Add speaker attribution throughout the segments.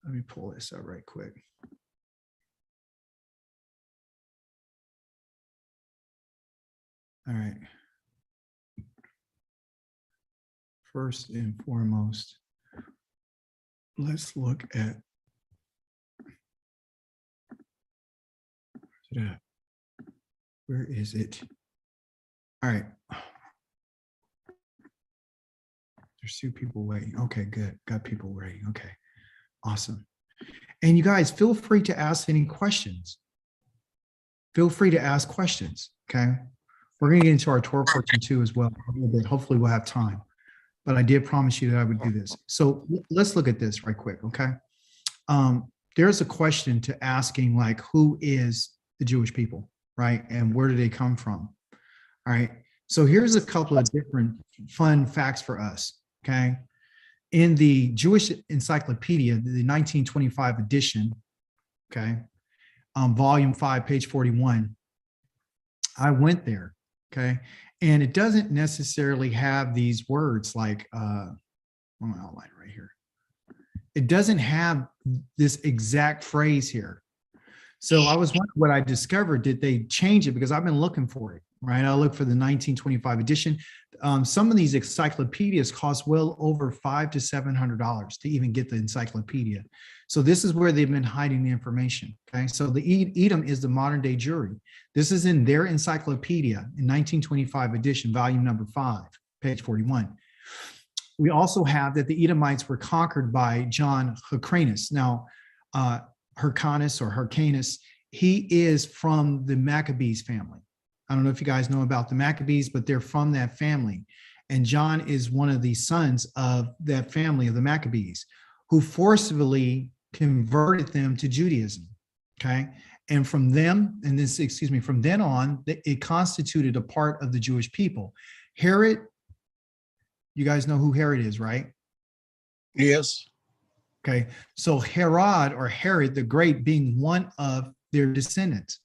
Speaker 1: Let me pull this up right quick. All right. First and foremost, let's look at where is it? All right. There's 2 people waiting. Okay, good. Got people waiting. Okay, awesome. And you guys, feel free to ask any questions. Feel free to ask questions. Okay. We're going to get into our Torah portion too as well a little bit. Hopefully we'll have time. But I did promise you that I would do this. So let's look at this right quick. Okay. There's a question to asking, like, who is the Jewish people, right? And where do they come from? All right. So here's a couple of different fun facts for us. Okay. In the Jewish Encyclopedia, the 1925 edition, okay, volume 5, page 41, I went there, okay, and it doesn't necessarily have these words like, on my outline right here. It doesn't have this exact phrase here. So I was wondering what I discovered. Did they change it? Because I've been looking for it, right? I look for the 1925 edition. Some of these encyclopedias cost well over $500 to $700 to even get the encyclopedia. So this is where they've been hiding the information. Okay, so the Edom is the modern day Jewry. This is in their encyclopedia in 1925 edition, volume number 5, page 41. We also have that the Edomites were conquered by John Hyrcanus. Now, Hyrcanus or Hyrcanus, he is from the Maccabees family. I don't know if you guys know about the Maccabees, but they're from that family. And John is one of the sons of that family of the Maccabees, who forcibly converted them to Judaism. Okay. And from them, and this, excuse me, from then on, it constituted a part of the Jewish people. Herod, you guys know who Herod is, right?
Speaker 2: Yes.
Speaker 1: Okay. So Herod, or Herod the Great, being one of their descendants.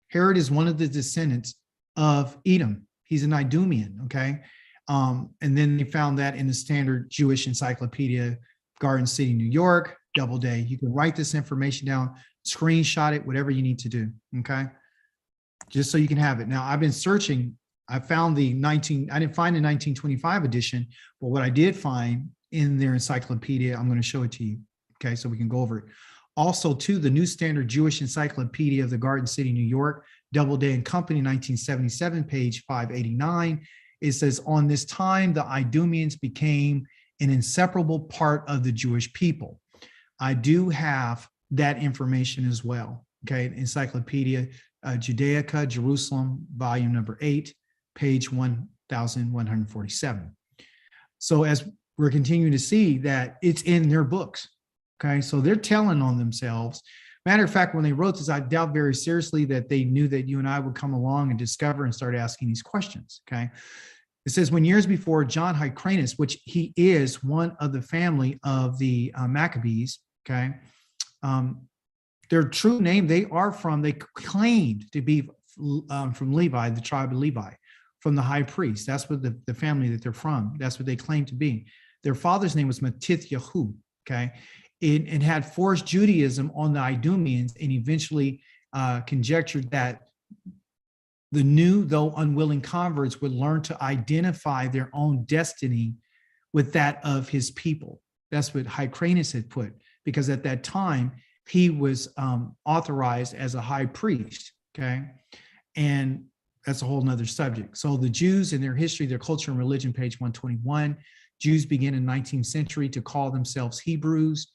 Speaker 1: Herod is one of the descendants of Edom. He's an Idumean, okay? And then they found that in the standard Jewish encyclopedia, Garden City, New York, Doubleday. You can write this information down, screenshot it, whatever you need to do, okay? Just so you can have it. Now, I've been searching. I found I didn't find the 1925 edition, but what I did find in their encyclopedia, I'm going to show it to you, okay? So we can go over it. Also, too, the New Standard Jewish Encyclopedia of the Garden City, New York, Doubleday and Company, 1977, page 589. It says, on this time, the Idumeans became an inseparable part of the Jewish people. I do have that information as well. Okay, Encyclopedia Judaica, Jerusalem, volume number 8, page 1147. So as we're continuing to see that it's in their books. Okay, so they're telling on themselves. Matter of fact, when they wrote this, I doubt very seriously that they knew that you and I would come along and discover and start asking these questions. Okay, it says, when years before John Hyrcanus, which he is one of the family of the Maccabees, okay, their true name, they claimed to be from Levi, the tribe of Levi, from the high priest. That's what the family that they're from, that's what they claim to be. Their father's name was Matithyahu, okay? It had forced Judaism on the Idumeans and eventually conjectured that the new, though unwilling converts would learn to identify their own destiny with that of his people. That's what Hyrcanus had put, because at that time, he was authorized as a high priest, okay? And that's a whole nother subject. So the Jews in their history, their culture and religion, page 121, Jews began in the 19th century to call themselves Hebrews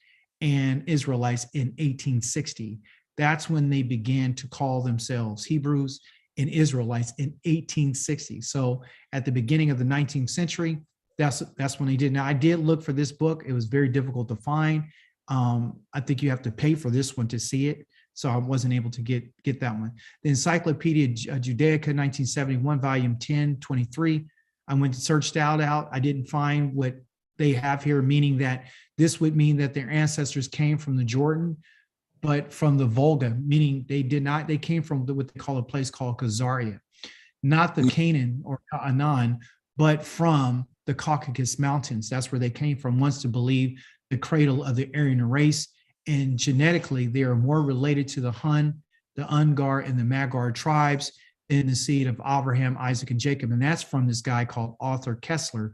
Speaker 1: and Israelites in 1860. That's when they began to call themselves Hebrews and Israelites in 1860. So at the beginning of the 19th century, that's when they did. Now, I did look for this book. It was very difficult to find. I think you have to pay for this one to see it. So I wasn't able to get that one. The Encyclopedia Judaica, 1971, volume 10, 23. I went and searched out. I didn't find what they have here, meaning that this would mean that their ancestors came from the Jordan, but from the Volga, meaning they came from what they call a place called Khazaria, not the Canaan or Canaan, but from the Caucasus Mountains. That's where they came from, once to believe the cradle of the Aryan race. and genetically, they are more related to the Hun, the Ungar, and the Magar tribes in the seed of Abraham, Isaac, and Jacob. And that's from this guy called Arthur Kessler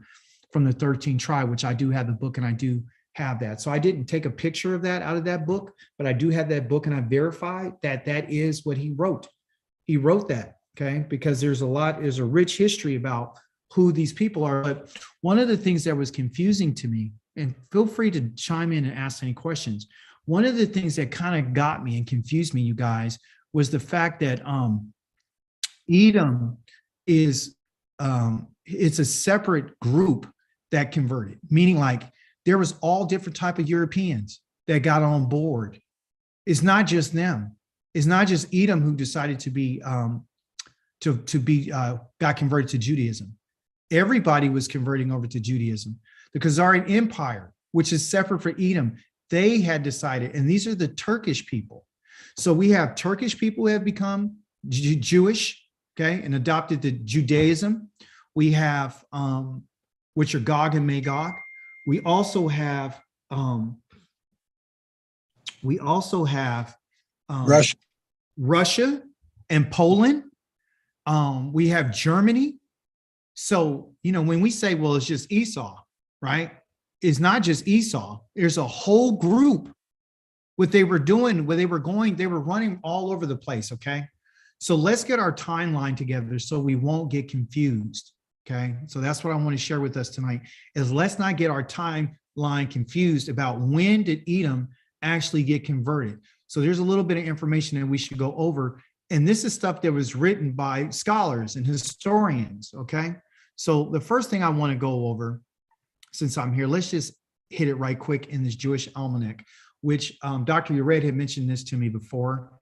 Speaker 1: from the 13th tribe, which I do have the book and I do have that. So I didn't take a picture of that out of that book, but I do have that book and I verified that that is what he wrote. He wrote that, okay? Because there's a rich history about who these people are. But one of the things that was confusing to me, and feel free to chime in and ask any questions. One of the things that kind of got me and confused me, you guys, was the fact that Edom is it's a separate group that converted, meaning like there was all different type of Europeans that got on board. It's not just them. It's not just Edom who decided to be got converted to Judaism. Everybody was converting over to Judaism. The Khazarian Empire, which is separate from Edom, they had decided, and these are the Turkish people. So we have Turkish people who have become Jewish, okay, and adopted the Judaism. We have, which are Gog and Magog. We also have Russia and Poland. We have Germany. So, when we say, well, it's just Esau, right? It's not just Esau. There's a whole group. What they were doing, where they were going, they were running all over the place, okay? So let's get our timeline together so we won't get confused, okay? So that's what I want to share with us tonight, is let's not get our timeline confused about when did Edom actually get converted. So there's a little bit of information that we should go over. And this is stuff that was written by scholars and historians, okay? So the first thing I want to go over, since I'm here, let's just hit it right quick in this Jewish almanac, which Dr. Yared had mentioned this to me before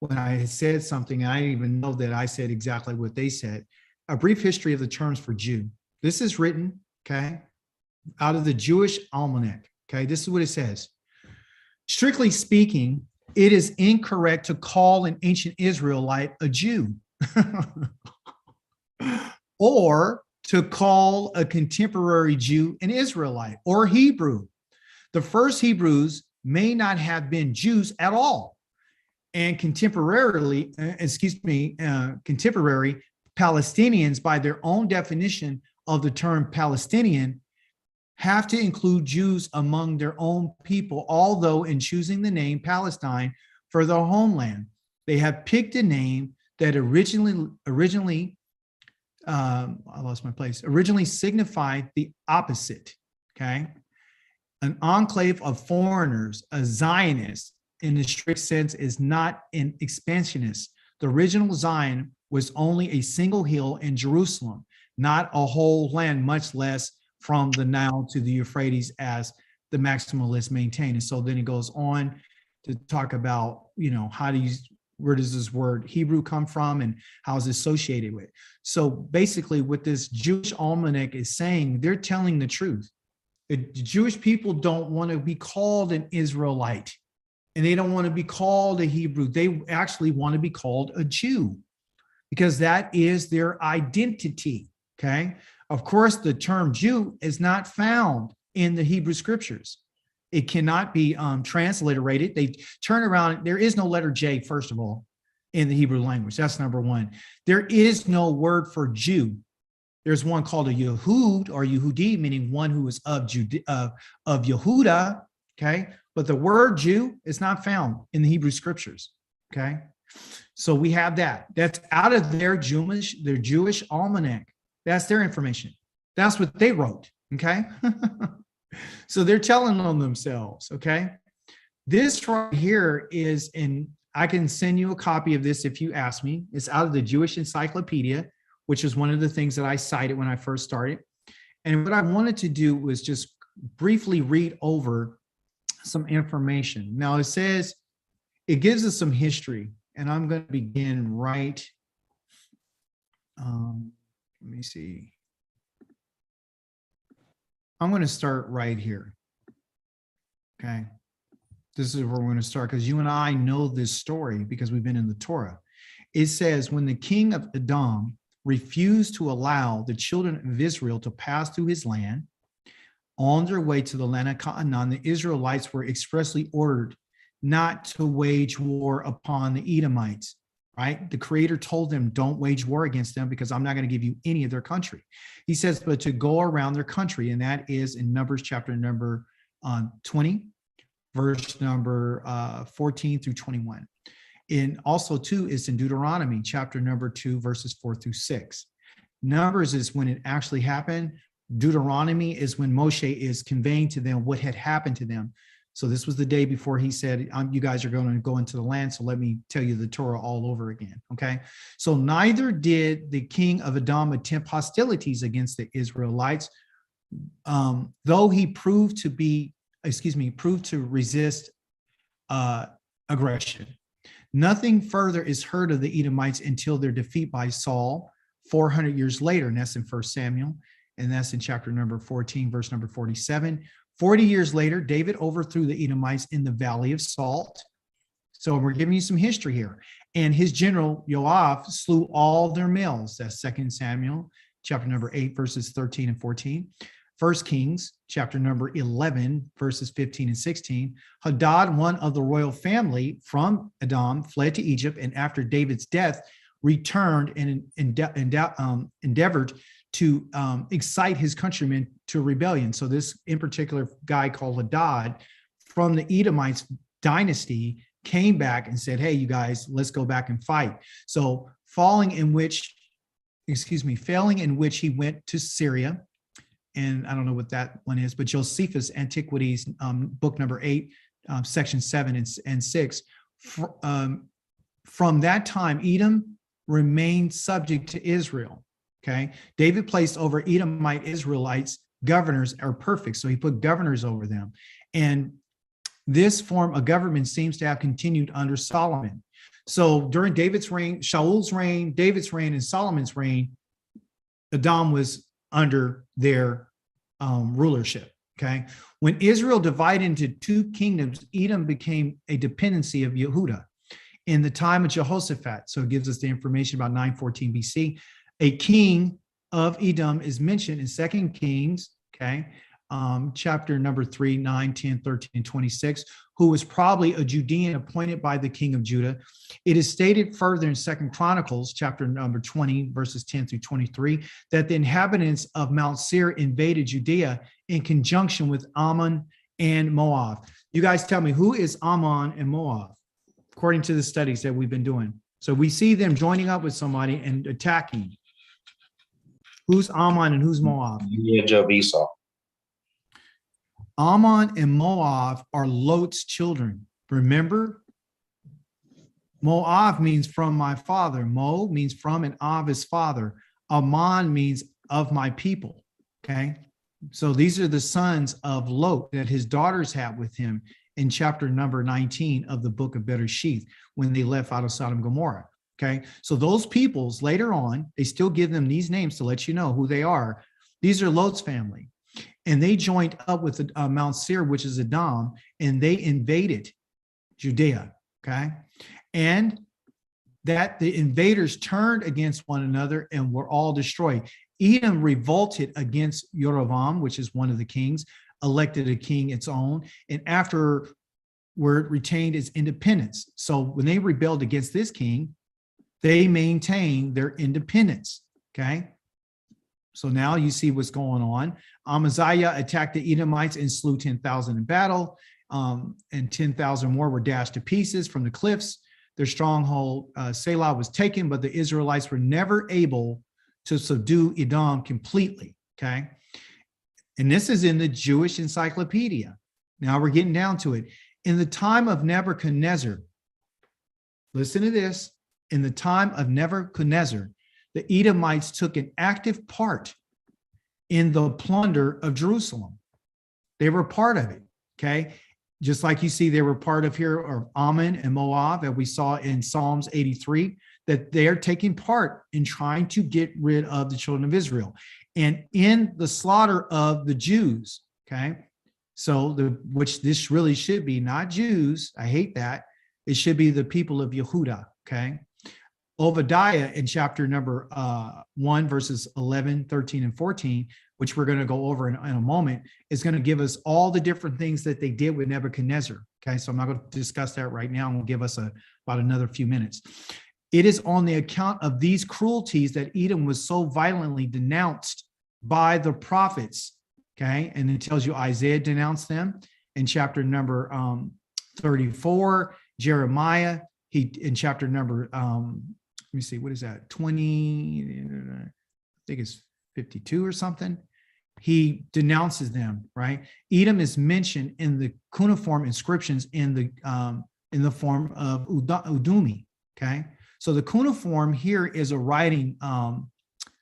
Speaker 1: when I had said something. I didn't even know that I said exactly what they said. A brief history of the terms for Jew. This is written, okay, out of the Jewish almanac, okay? This is what it says. Strictly speaking, it is incorrect to call an ancient Israelite a Jew or to call a contemporary Jew an Israelite or Hebrew. The first Hebrews may not have been Jews at all. And contemporary Palestinians, by their own definition of the term Palestinian, have to include Jews among their own people, although in choosing the name Palestine for their homeland, they have picked a name that originally signified the opposite, okay? An enclave of foreigners, a Zionist, in the strict sense, is not an expansionist. The original Zion was only a single hill in Jerusalem, not a whole land, much less from the Nile to the Euphrates, as the maximalists maintain. And so then it goes on to talk about, where does this word Hebrew come from and how is it associated with? So basically what this Jewish almanac is saying, they're telling the truth. The Jewish people don't want to be called an Israelite, and they don't want to be called a Hebrew. They actually want to be called a Jew because that is their identity, okay? Of course, the term Jew is not found in the Hebrew scriptures. It cannot be transliterated. They turn around. There is no letter J, first of all, in the Hebrew language. That's number one. There is no word for Jew. There's one called a Yehud or Yehudi, meaning one who is of Yehuda, okay? But the word Jew is not found in the Hebrew scriptures, okay? So we have that. That's out of their Jewish almanac. That's their information. That's what they wrote, okay? So they're telling on themselves, okay? This right here is I can send you a copy of this if you ask me. It's out of the Jewish Encyclopedia, which is one of the things that I cited when I first started. And what I wanted to do was just briefly read over some information. Now it says, it gives us some history, and I'm going to begin right, let me see. I'm going to start right here. Okay. This is where we're going to start because you and I know this story because we've been in the Torah. It says, when the king of Edom refused to allow the children of Israel to pass through his land, on their way to the land of Canaan, the Israelites were expressly ordered not to wage war upon the Edomites, right? The Creator told them, don't wage war against them because I'm not going to give you any of their country. He says, but to go around their country, and that is in Numbers chapter number 20, verse number 14 through 21. And also, too, is in Deuteronomy chapter number 2, verses 4 through 6. Numbers is when it actually happened. Deuteronomy is when Moshe is conveying to them what had happened to them. So this was the day before he said, you guys are going to go into the land, so let me tell you the Torah all over again, okay? So neither did the king of Edom attempt hostilities against the Israelites, though he proved to resist aggression. Nothing further is heard of the Edomites until their defeat by Saul 400 years later, and that's in 1 Samuel, and that's in chapter number 14, verse number 47. 40 years later, David overthrew the Edomites in the Valley of Salt. So we're giving you some history here. And his general, Joab, slew all their males. That's 2 Samuel, chapter number 8, verses 13 and 14. 1 Kings, chapter number 11, verses 15 and 16. Hadad, one of the royal family from Edom, fled to Egypt, and after David's death, returned and endeavored to excite his countrymen to rebellion. So this in particular guy called Hadad from the Edomites dynasty came back and said, hey, you guys, let's go back and fight. So failing in which he went to Syria, and I don't know what that one is, but Josephus Antiquities, book number 8, section 7 and 6. From that time, Edom remained subject to Israel. Okay, David placed over Edomite Israelites governors or perfect, so he put governors over them, and this form of government seems to have continued under Solomon. So during David's reign, Shaul's reign, David's reign, and Solomon's reign, Edom was under their rulership. Okay, when Israel divided into two kingdoms, Edom became a dependency of Yehuda. In the time of Jehoshaphat, so it gives us the information about 914 BC. A king of Edom is mentioned in 2 Kings, okay, chapter number 3, 9, 10, 13, and 26, who was probably a Judean appointed by the king of Judah. It is stated further in 2 Chronicles, chapter number 20, verses 10 through 23, that the inhabitants of Mount Seir invaded Judea in conjunction with Ammon and Moab. You guys tell me, who is Ammon and Moab, according to the studies that we've been doing? So we see them joining up with somebody and attacking. Who's Ammon and who's Moab?
Speaker 2: Lineage of Esau.
Speaker 1: Ammon and Moab are Lot's children. Remember? Moab means from my father. Mo means from, and Av is father. Ammon means of my people. Okay? So these are the sons of Lot that his daughters had with him in chapter number 19 of the book of Bereshith when they left out of Sodom and Gomorrah. Okay, so those peoples later on, they still give them these names to let you know who they are. These are Lot's family. And they joined up with Mount Seir, which is Edom, and they invaded Judea. Okay, and that the invaders turned against one another and were all destroyed. Edom revolted against Jeroboam, which is one of the kings, elected a king its own, and after were retained its independence. So when they rebelled against this king, they maintain their independence, okay? So now you see what's going on. Amaziah attacked the Edomites and slew 10,000 in battle, and 10,000 more were dashed to pieces from the cliffs. Their stronghold, Selah, was taken, but the Israelites were never able to subdue Edom completely, okay? And this is in the Jewish Encyclopedia. Now we're getting down to it. In the time of Nebuchadnezzar, listen to this. In the time of Nebuchadnezzar, the Edomites took an active part in the plunder of Jerusalem. They were part of it, okay? Just like you see, they were part of here, or Ammon and Moab, that we saw in Psalms 83, that they are taking part in trying to get rid of the children of Israel. And in the slaughter of the Jews, okay? So, which this really should be not Jews, I hate that. It should be the people of Yehuda, okay? Obadiah in chapter number 1, verses 11, 13, and 14, which we're going to go over in a moment, is going to give us all the different things that they did with Nebuchadnezzar. Okay, so I'm not going to discuss that right now. We'll give us about another few minutes. It is on the account of these cruelties that Edom was so violently denounced by the prophets. Okay, and it tells you Isaiah denounced them in chapter number 34, Jeremiah, in chapter number, let me see, what is that? 20, I think it's 52 or something. He denounces them, right? Edom is mentioned in the cuneiform inscriptions in the form of Udumi, okay? So the cuneiform here is a writing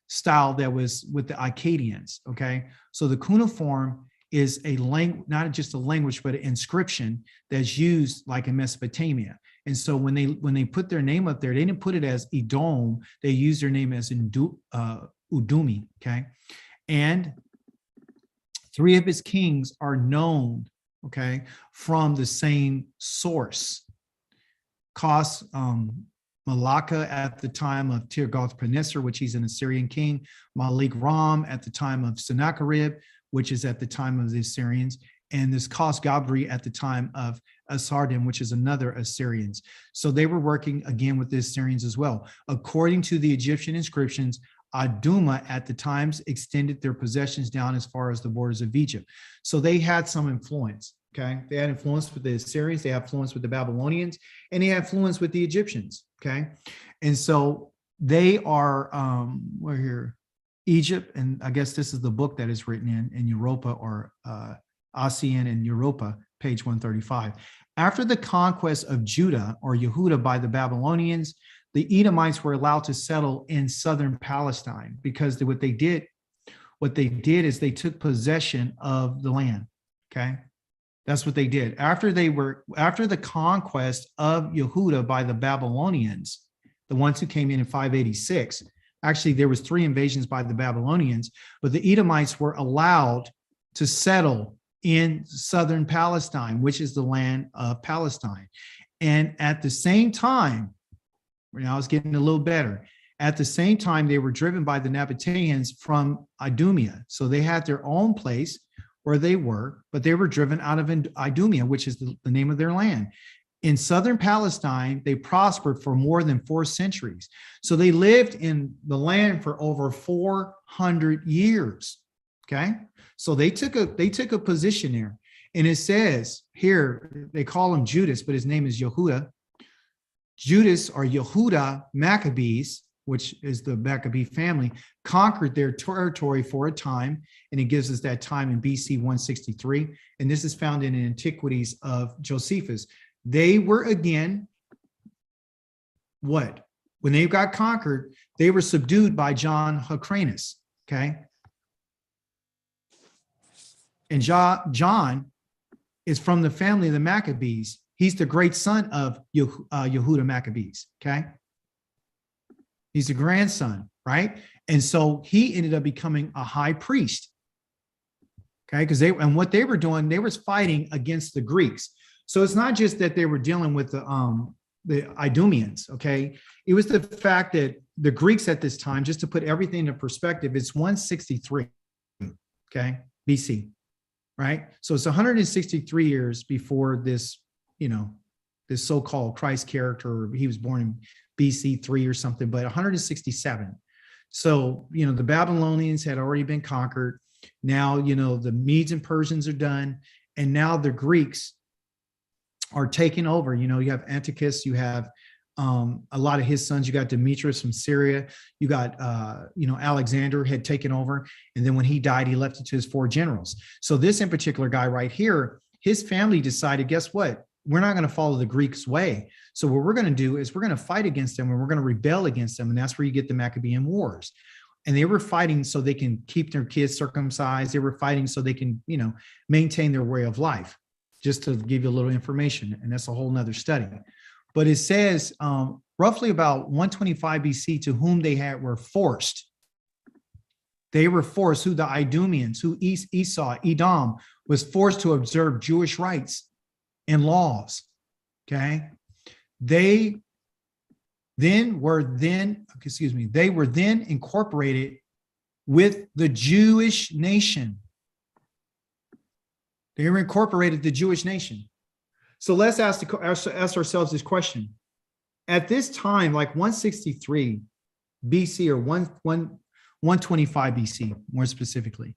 Speaker 1: style that was with the Akkadians, okay? So the cuneiform is a language, not just a language, but an inscription that's used like in Mesopotamia. And so when they put their name up there, they didn't put it as Edom, they used their name as Udumi, okay? And 3 of his kings are known, okay, from the same source. Malacca at the time of Tirgath-Pileser, which he's an Assyrian king, Malik Ram at the time of Sennacherib, which is at the time of the Assyrians, and this Gabri at the time of Asardim, which is another Assyrians. So they were working again with the Assyrians as well. According to the Egyptian inscriptions, Aduma at the times extended their possessions down as far as the borders of Egypt. So they had some influence, okay? They had influence with the Assyrians, they had influence with the Babylonians, and they had influence with the Egyptians, okay? And so they are, we're here, Egypt, and I guess this is the book that is written in Europa, or ASEAN and Europa, page 135. After the conquest of Judah or Yehuda by the Babylonians, the Edomites were allowed to settle in southern Palestine, because what they did is they took possession of the land. Okay, that's what they did after the conquest of Yehuda by the Babylonians, the ones who came in 586. Actually, there was 3 invasions by the Babylonians, but the Edomites were allowed to settle in southern Palestine, which is the land of Palestine. And at the same time, now it's getting a little better. At the same time, they were driven by the Nabateans from Idumea. So they had their own place where they were, but they were driven out of Idumea, which is the name of their land. In southern Palestine, they prospered for more than 4 centuries. So they lived in the land for over 400 years. Okay, so they took a position there, and it says here they call him Judas, but his name is Yehuda. Judas or Yehuda Maccabees, which is the Maccabee family, conquered their territory for a time, and it gives us that time in BC 163. And this is found in the Antiquities of Josephus. They were again, what? When they got conquered, they were subdued by John Hyrcanus, okay? And John is from the family of the Maccabees. He's the great son of Yehuda Maccabees, okay? He's the grandson, right? And so he ended up becoming a high priest, okay? And what they were doing, they was fighting against the Greeks. So it's not just that they were dealing with the Idumeans, okay? It was the fact that the Greeks at this time, just to put everything into perspective, it's 163, okay, BC, right? So it's 163 years before this, this so-called Christ character. He was born in BC 3 or something, but 167. So, the Babylonians had already been conquered. Now, the Medes and Persians are done. And now the Greeks are taking over. You have Antiochus, you have a lot of his sons. You got Demetrius from Syria. You got, Alexander had taken over. And then when he died, he left it to his 4 generals. So this in particular guy right here, his family decided, guess what? We're not going to follow the Greeks' way. So what we're going to do is we're going to fight against them, and we're going to rebel against them. And that's where you get the Maccabean Wars. And they were fighting so they can keep their kids circumcised. They were fighting so they can, maintain their way of life, just to give you a little information. And that's a whole nother study. But it says roughly about 125 BC, to whom they were forced. They were forced, who the Idumeans, who Esau, Edom, was forced to observe Jewish rites and laws, okay? They were then incorporated with the Jewish nation. They were incorporated the Jewish nation. So let's ask ourselves this question. At this time, like 163 BC or 125 BC, more specifically,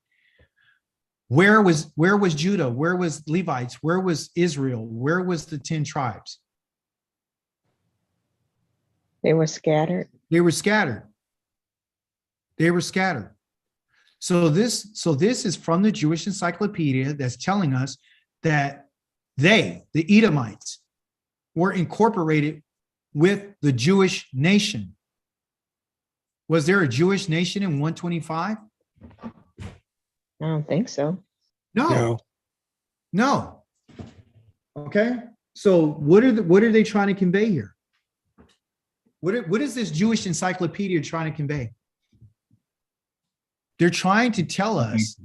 Speaker 1: where was Judah? Where was Levites? Where was Israel? Where was the 10 tribes?
Speaker 3: They were scattered.
Speaker 1: They were scattered. They were scattered. So this is from the Jewish Encyclopedia that's telling us that they, the Edomites, were incorporated with the Jewish nation. Was there a Jewish nation in 125?
Speaker 3: I don't think so.
Speaker 1: No. Okay. So what are they trying to convey here? What is this Jewish encyclopedia trying to convey? They're trying to tell us.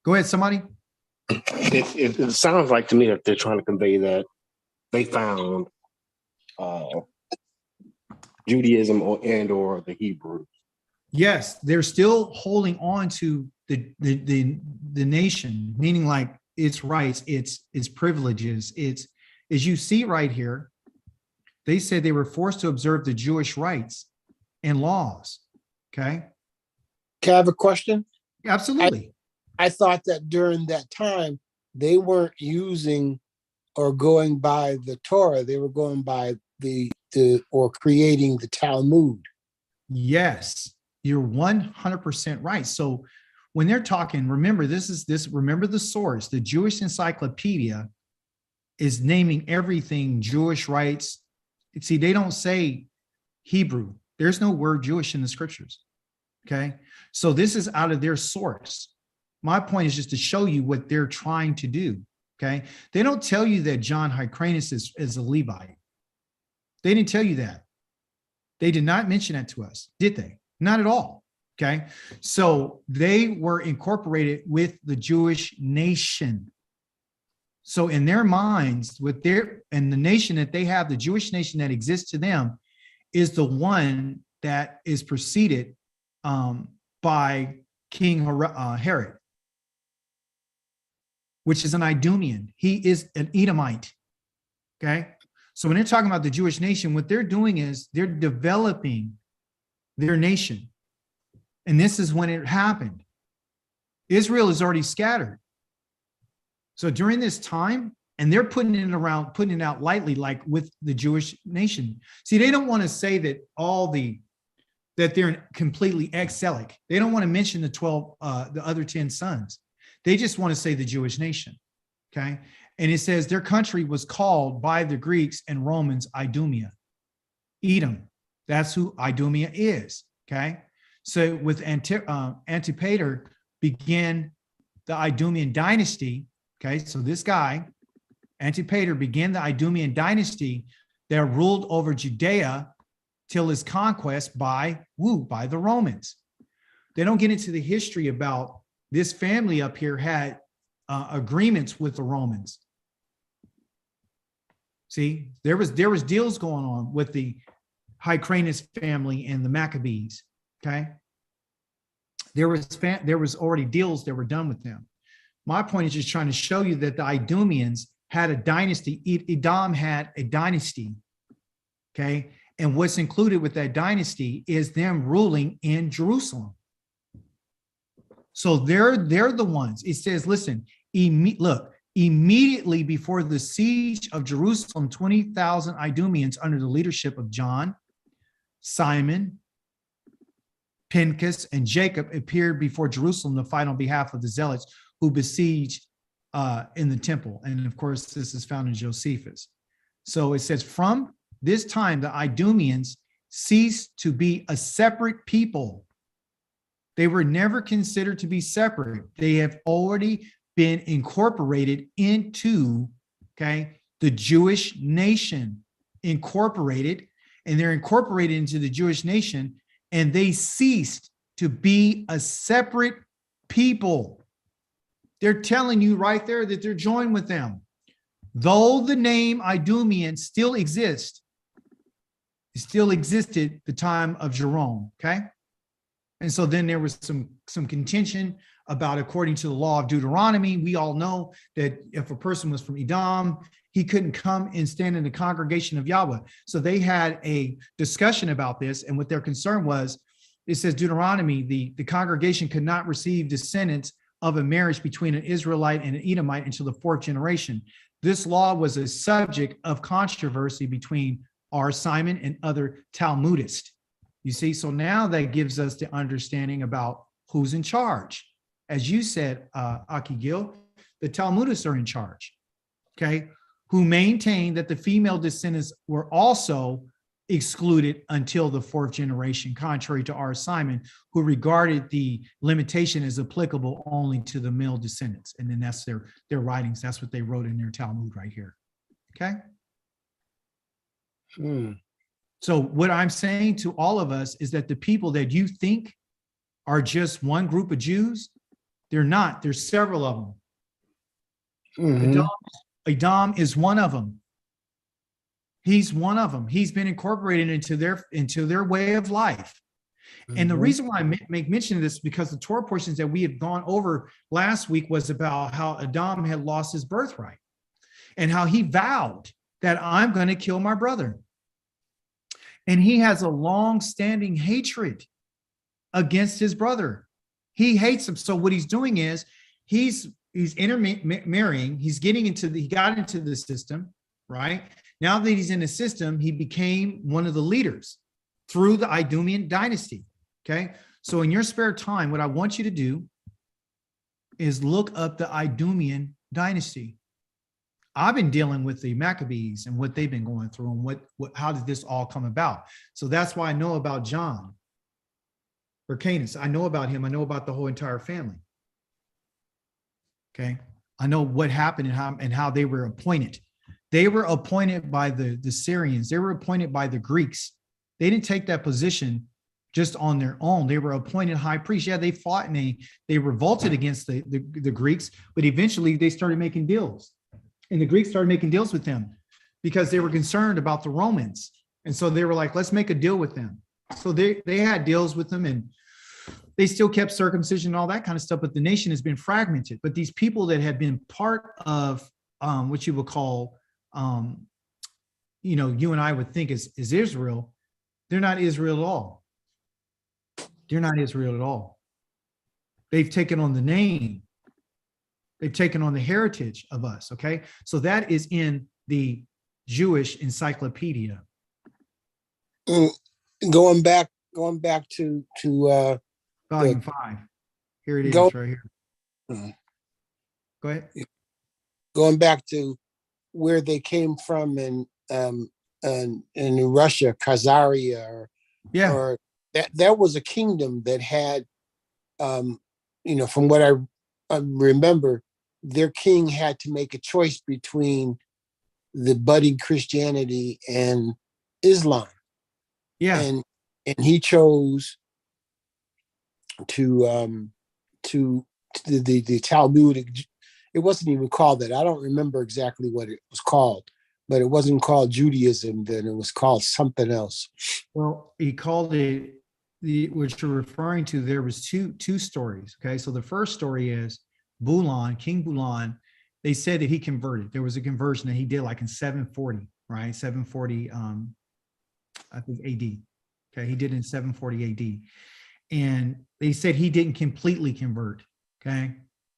Speaker 1: Go ahead, somebody.
Speaker 2: It sounds like to me that they're trying to convey that they found Judaism or the Hebrew.
Speaker 1: Yes, they're still holding on to the nation, meaning like its rights, its privileges. It's, as you see right here, they said they were forced to observe the Jewish rights and laws. Okay.
Speaker 4: Can I have a question?
Speaker 1: Absolutely.
Speaker 4: I thought that during that time, they weren't using or going by the Torah. They were going by or creating the Talmud.
Speaker 1: Yes, you're 100% right. So when they're talking, remember remember the source, the Jewish Encyclopedia is naming everything Jewish rights. See, they don't say Hebrew. There's no word Jewish in the scriptures. Okay. So this is out of their source. My point is just to show you what they're trying to do. Okay. They don't tell you that John Hyrcanus is a Levite. They didn't tell you that. They did not mention that to us, did they? Not at all. Okay. So they were incorporated with the Jewish nation. So in their minds, and the nation that they have, the Jewish nation that exists to them, is the one that is preceded by King Herod, which is an Idumean. He is an Edomite. Okay. So when they're talking about the Jewish nation, what they're doing is they're developing their nation. And this is when it happened. Israel is already scattered. So during this time, and they're putting it out lightly, like with the Jewish nation. See, they don't want to say that that they're completely exilic. They don't want to mention the other 10 sons. They just want to say the Jewish nation. Okay. And it says their country was called by the Greeks and Romans Idumea, Edom. That's who Idumea is. Okay. So with Antipater began the Idumean dynasty. Okay. So this guy, Antipater, began the Idumean dynasty that ruled over Judea till his conquest by the Romans. They don't get into the history about this family up here had agreements with the Romans. See, there was deals going on with the Hyrcanus family and the Maccabees. Okay, there was already deals that were done with them. My point is just trying to show you that the Idumeans had a dynasty. Edom had a dynasty. Okay, and what's included with that dynasty is them ruling in Jerusalem. So they're the ones. It says, listen, immediately before the siege of Jerusalem, 20,000 Idumeans under the leadership of John, Simon, Pincus, and Jacob appeared before Jerusalem to fight on behalf of the zealots who besieged in the temple. And of course, this is found in Josephus. So it says, from this time, the Idumeans ceased to be a separate people. They were never considered to be separate. They have already been incorporated into, the Jewish nation, incorporated, and they're incorporated into the Jewish nation, and they ceased to be a separate people. They're telling you right there that they're joined with them. Though the name Idumean still exists, it still existed the time of Jerome, okay? And so then there was some contention about, according to the law of Deuteronomy, we all know that if a person was from Edom, he couldn't come and stand in the congregation of Yahweh. So they had a discussion about this. And what their concern was, it says Deuteronomy, the congregation could not receive descendants of a marriage between an Israelite and an Edomite until the fourth generation. This law was a subject of controversy between R. Simon and other Talmudists. You see, so now that gives us the understanding about who's in charge. As you said, Aki Gil, the Talmudists are in charge, okay, who maintain that the female descendants were also excluded until the fourth generation, contrary to R. Simon, who regarded the limitation as applicable only to the male descendants. And then that's their writings. That's what they wrote in their Talmud right here, okay? So what I'm saying to all of us is that the people that you think are just one group of Jews, they're not. There's several of them. Edom is one of them. He's one of them. He's been incorporated into their way of life. And the reason why I make mention of this, because the Torah portions that we had gone over last week was about how Edom had lost his birthright and how he vowed that I'm going to kill my brother. And he has a long-standing hatred against his brother. He hates him. So what he's doing is he's intermarrying. He got into the system, right? Now that he's in the system, he became one of the leaders through the Idumean dynasty. Okay. So in your spare time, what I want you to do is look up the Idumean dynasty. I've been dealing with the Maccabees and what they've been going through and how did this all come about? So that's why I know about John Hyrcanus. I know about him. I know about the whole entire family. Okay. I know what happened and how they were appointed. They were appointed by the Syrians. They were appointed by the Greeks. They didn't take that position just on their own. They were appointed high priests. Yeah, they fought and they revolted against the Greeks, but eventually they started making deals. And the Greeks started making deals with them because they were concerned about the Romans. And so they were like, let's make a deal with them. So they had deals with them, and they still kept circumcision and all that kind of stuff, but the nation has been fragmented. But these people that had been part of what you would call, you and I would think is Israel, they're not Israel at all. They're not Israel at all. They've taken on the name. They've taken on the heritage of us, okay? So that is in the Jewish encyclopedia.
Speaker 4: Going back to
Speaker 1: Volume 5. Here it is, right here. Go ahead.
Speaker 4: Going back to where they came from in Russia, Khazaria, or that was a kingdom that had, from what I remember, their king had to make a choice between the budding Christianity and Islam. Yeah, and he chose to the Talmudic. It wasn't even called that. I don't remember exactly what it was called, but it wasn't called Judaism then. It was called something else.
Speaker 1: Well, he called it, which you're referring to, there was two stories. Okay, so the first story is Bulan, King Bulan. They said that he converted. There was a conversion that he did like in 740, right? 740, I think AD. Okay, he did it in 740 AD. And they said he didn't completely convert. Okay,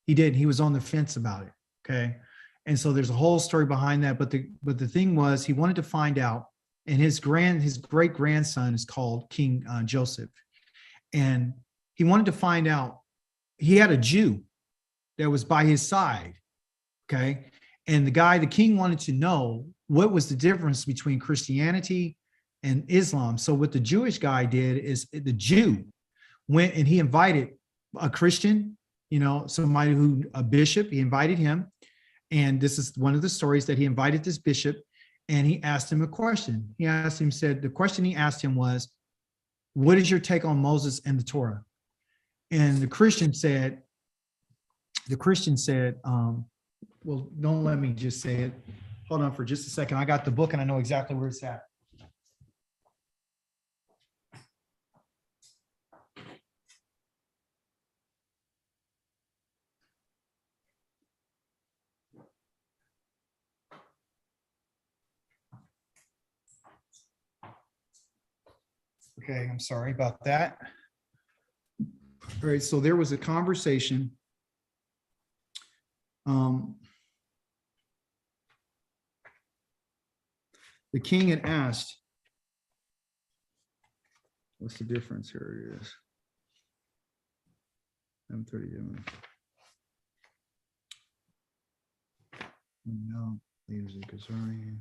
Speaker 1: he didn't. He was on the fence about it. Okay, and so there's a whole story behind that. But the thing was, he wanted to find out, and his great grandson is called King Joseph, and he wanted to find out. He had a Jew that was by his side. Okay, and the king wanted to know what was the difference between Christianity and Islam. So what the Jewish guy did is the Jew went and he invited a Christian, somebody a bishop, he invited him. And this is one of the stories that he invited this bishop and he asked him a question. The question he asked him was, what is your take on Moses and the Torah? And the Christian said, well, don't let me just say it. Hold on for just a second. I got the book and I know exactly where it's at. Okay, I'm sorry about that. All right, so there was a conversation. The king had asked, what's the difference here? It is 7:30. No, leaders of Kazarian.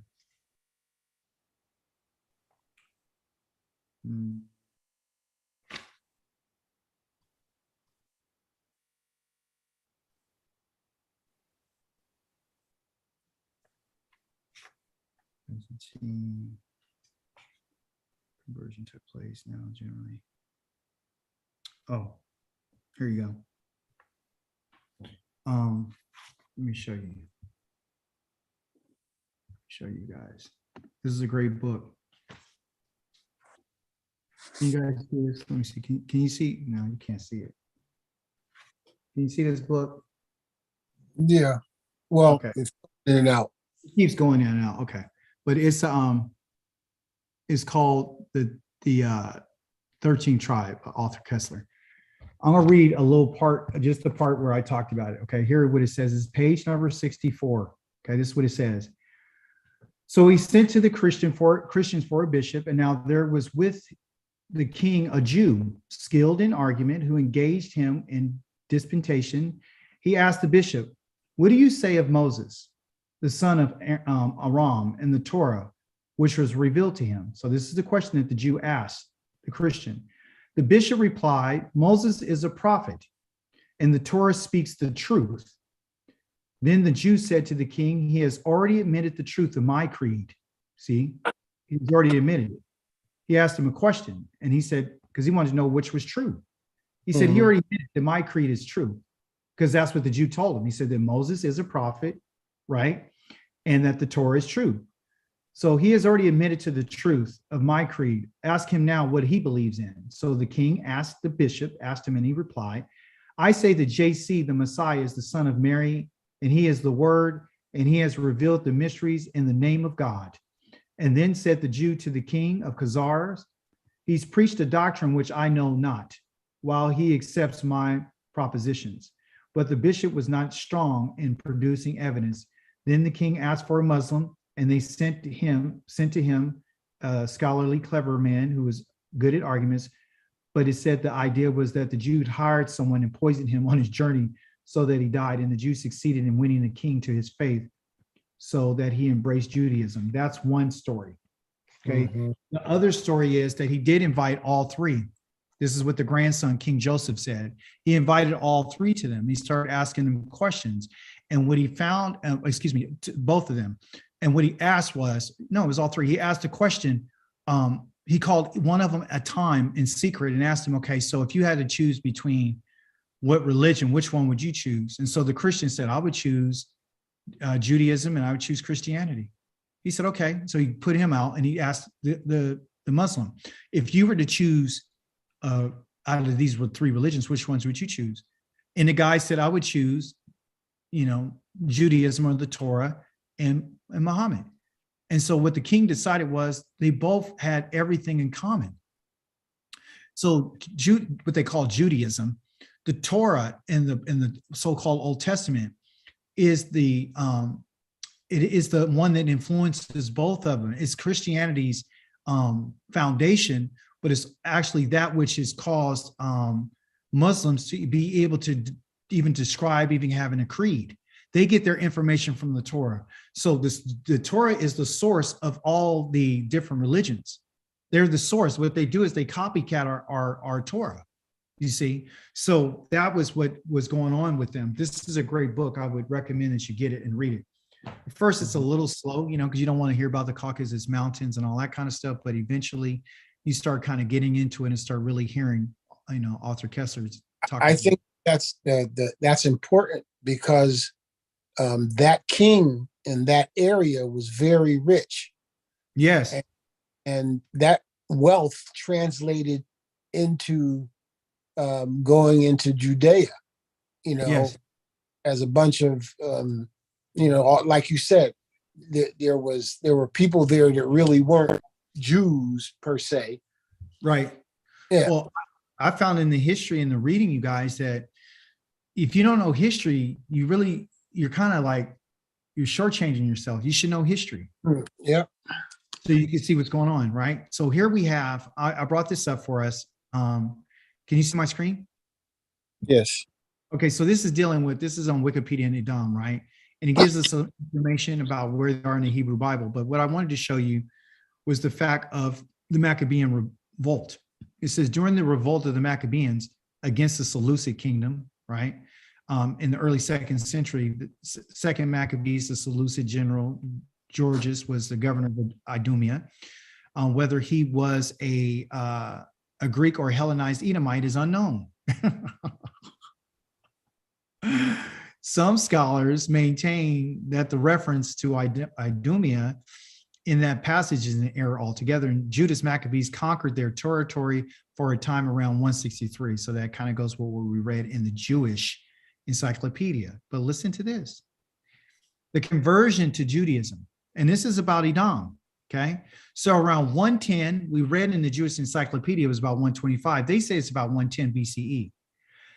Speaker 1: Byzantine conversion took place now generally. Oh, here you go. Let me show you. Show you guys. This is a great book. Can you guys see this? Let me see. Can you see? No, you can't see it. Can you see this book?
Speaker 4: Yeah. Well,
Speaker 1: Okay.
Speaker 4: it's in and out.
Speaker 1: It keeps going in and out. Okay. But it's called the 13th Tribe, author Kessler. I'm gonna read a little part, just the part where I talked about it. Okay, here what it says is page number 64. Okay, this is what it says. So he sent to the Christians for a bishop, and now there was with the king a Jew skilled in argument who engaged him in disputation. He asked the bishop, "What do you say of Moses, the son of Aram, and the Torah, which was revealed to him?" So this is the question that the Jew asked the Christian. The bishop replied, "Moses is a prophet, and the Torah speaks the truth." Then the Jew said to the king, "He has already admitted the truth of my creed." See, he's already admitted it. He asked him a question, and he said, because he wanted to know which was true. He said, he already admitted that my creed is true, because that's what the Jew told him. He said that Moses is a prophet, right? And that the Torah is true. So he has already admitted to the truth of my creed. Ask him now what he believes in. So the king asked the bishop, asked him, and he replied, "I say that JC, the Messiah, is the son of Mary, and he is the word, and he has revealed the mysteries in the name of God." And then said the Jew to the king of Khazars, "He's preached a doctrine which I know not, while he accepts my propositions." But the bishop was not strong in producing evidence. Then the king asked for a Muslim, and they sent to him a scholarly, clever man who was good at arguments. But it said the idea was that the Jew hired someone and poisoned him on his journey so that he died. And the Jew succeeded in winning the king to his faith so that he embraced Judaism. That's one story. Okay. The other story is that he did invite all three. This is what the grandson, King Joseph, said. He invited all three to them. He started asking them questions. And what he found, both of them. And what he asked was, no, it was all three. He asked a question. He called one of them at a time in secret and asked him, "Okay, so if you had to choose between what religion, which one would you choose?" And so the Christian said, "I would choose Judaism, and I would choose Christianity." He said, "Okay." So he put him out, and he asked the Muslim, "If you were to choose out of these three religions, which ones would you choose?" And the guy said, "I would choose, Judaism or the Torah and Muhammad." And so what the king decided was they both had everything in common. So what they call Judaism, the Torah in the so-called Old Testament is the one that influences both of them. It's Christianity's foundation, but it's actually that which has caused Muslims to be able to even describe even having a creed. They get their information from the Torah. So the Torah is the source of all the different religions. They're the source. What they do is they copycat our Torah, you see. So that was what was going on with them. This is a great book. I would recommend that you get it and read it. At first, it's a little slow, because you don't want to hear about the Caucasus Mountains and all that kind of stuff. But eventually, you start kind of getting into it and start really hearing, author Kessler's talking.
Speaker 4: I think that's important because that king in that area was very rich.
Speaker 1: Yes.
Speaker 4: And that wealth translated into going into Judea,
Speaker 1: yes.
Speaker 4: as a bunch of, like you said, there were people there that really weren't Jews per se,
Speaker 1: Right.
Speaker 4: Yeah.
Speaker 1: Well, I found in the history and the reading, you guys, that if you don't know history, you're kind of like, you're shortchanging yourself. You should know history.
Speaker 4: Yeah.
Speaker 1: So you can see what's going on, right? So here we have, I brought this up for us. Can you see my screen?
Speaker 4: Yes.
Speaker 1: Okay, so this is on Wikipedia and Edom, right? And it gives us some information about where they are in the Hebrew Bible. But what I wanted to show you was the fact of the Maccabean revolt. It says during the revolt of the Maccabeans against the Seleucid kingdom, right? In the early 2nd century, the second Maccabees, the Seleucid general Georgius was the governor of Idumea. Whether he was a Greek or Hellenized Edomite is unknown. Some scholars maintain that the reference to Idumea in that passage is an error altogether. And Judas Maccabees conquered their territory for a time around 163. So that kind of goes with what we read in the Jewish encyclopedia. But listen to this. The conversion to Judaism, and this is about Edom, okay? So around 110, we read in the Jewish encyclopedia, it was about 125. They say it's about 110 BCE.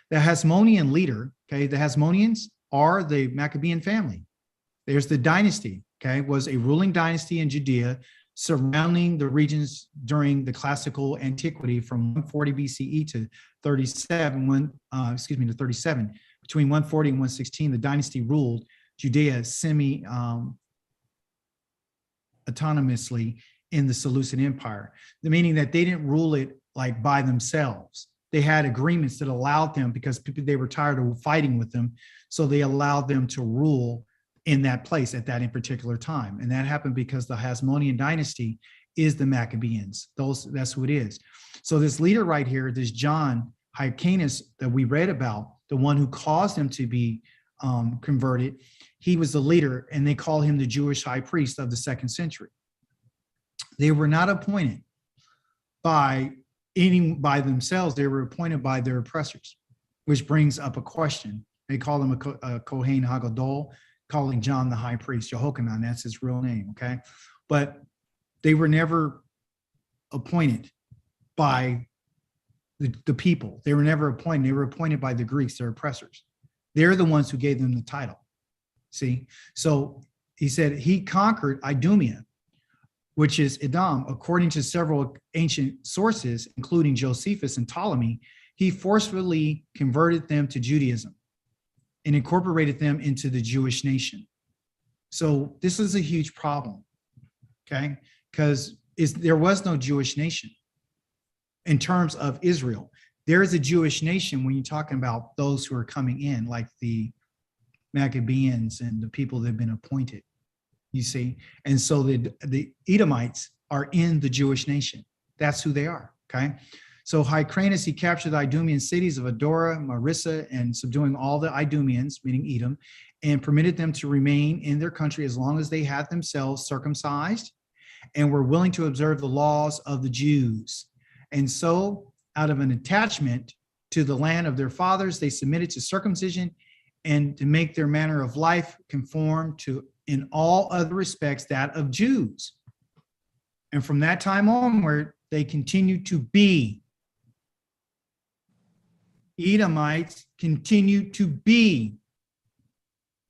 Speaker 1: The Hasmonean leader, okay, the Hasmoneans are the Maccabean family. There's the dynasty, okay, was a ruling dynasty in Judea surrounding the regions during the classical antiquity from 140 BCE to 37. To 37. Between 140 and 116, the dynasty ruled Judea autonomously in the Seleucid Empire, the meaning that they didn't rule it like by themselves. They had agreements that allowed them, because they were tired of fighting with them, so they allowed them to rule in that place at that in particular time. And that happened because the Hasmonean dynasty is the Maccabeans. That's who it is. So this leader right here, this John Hyrcanus that we read about, the one who caused them to be converted, he was the leader, and they call him the Jewish high priest of the 2nd century. They were not appointed by themselves. They were appointed by their oppressors, which brings up a question. They call him a Kohen Hagadol, calling John the high priest, Jehochanan, that's his real name, okay? But they were never appointed by the people. They were never appointed. They were appointed by the Greeks, their oppressors. They're the ones who gave them the title. See? So he said he conquered Idumea, which is Edom. According to several ancient sources, including Josephus and Ptolemy, he forcefully converted them to Judaism and incorporated them into the Jewish nation. So this is a huge problem, okay? Because there was no Jewish nation in terms of Israel. There is a Jewish nation when you're talking about those who are coming in, like the Maccabees and the people that have been appointed, you see? And so the Edomites are in the Jewish nation. That's who they are, okay? So Hyrcanus, he captured the Idumean cities of Adora, Marissa, and subduing all the Idumeans, meaning Edom, and permitted them to remain in their country as long as they had themselves circumcised and were willing to observe the laws of the Jews. And so, out of an attachment to the land of their fathers, they submitted to circumcision and to make their manner of life conform to, in all other respects, that of Jews. And from that time onward, they continued to be Edomites, continued to be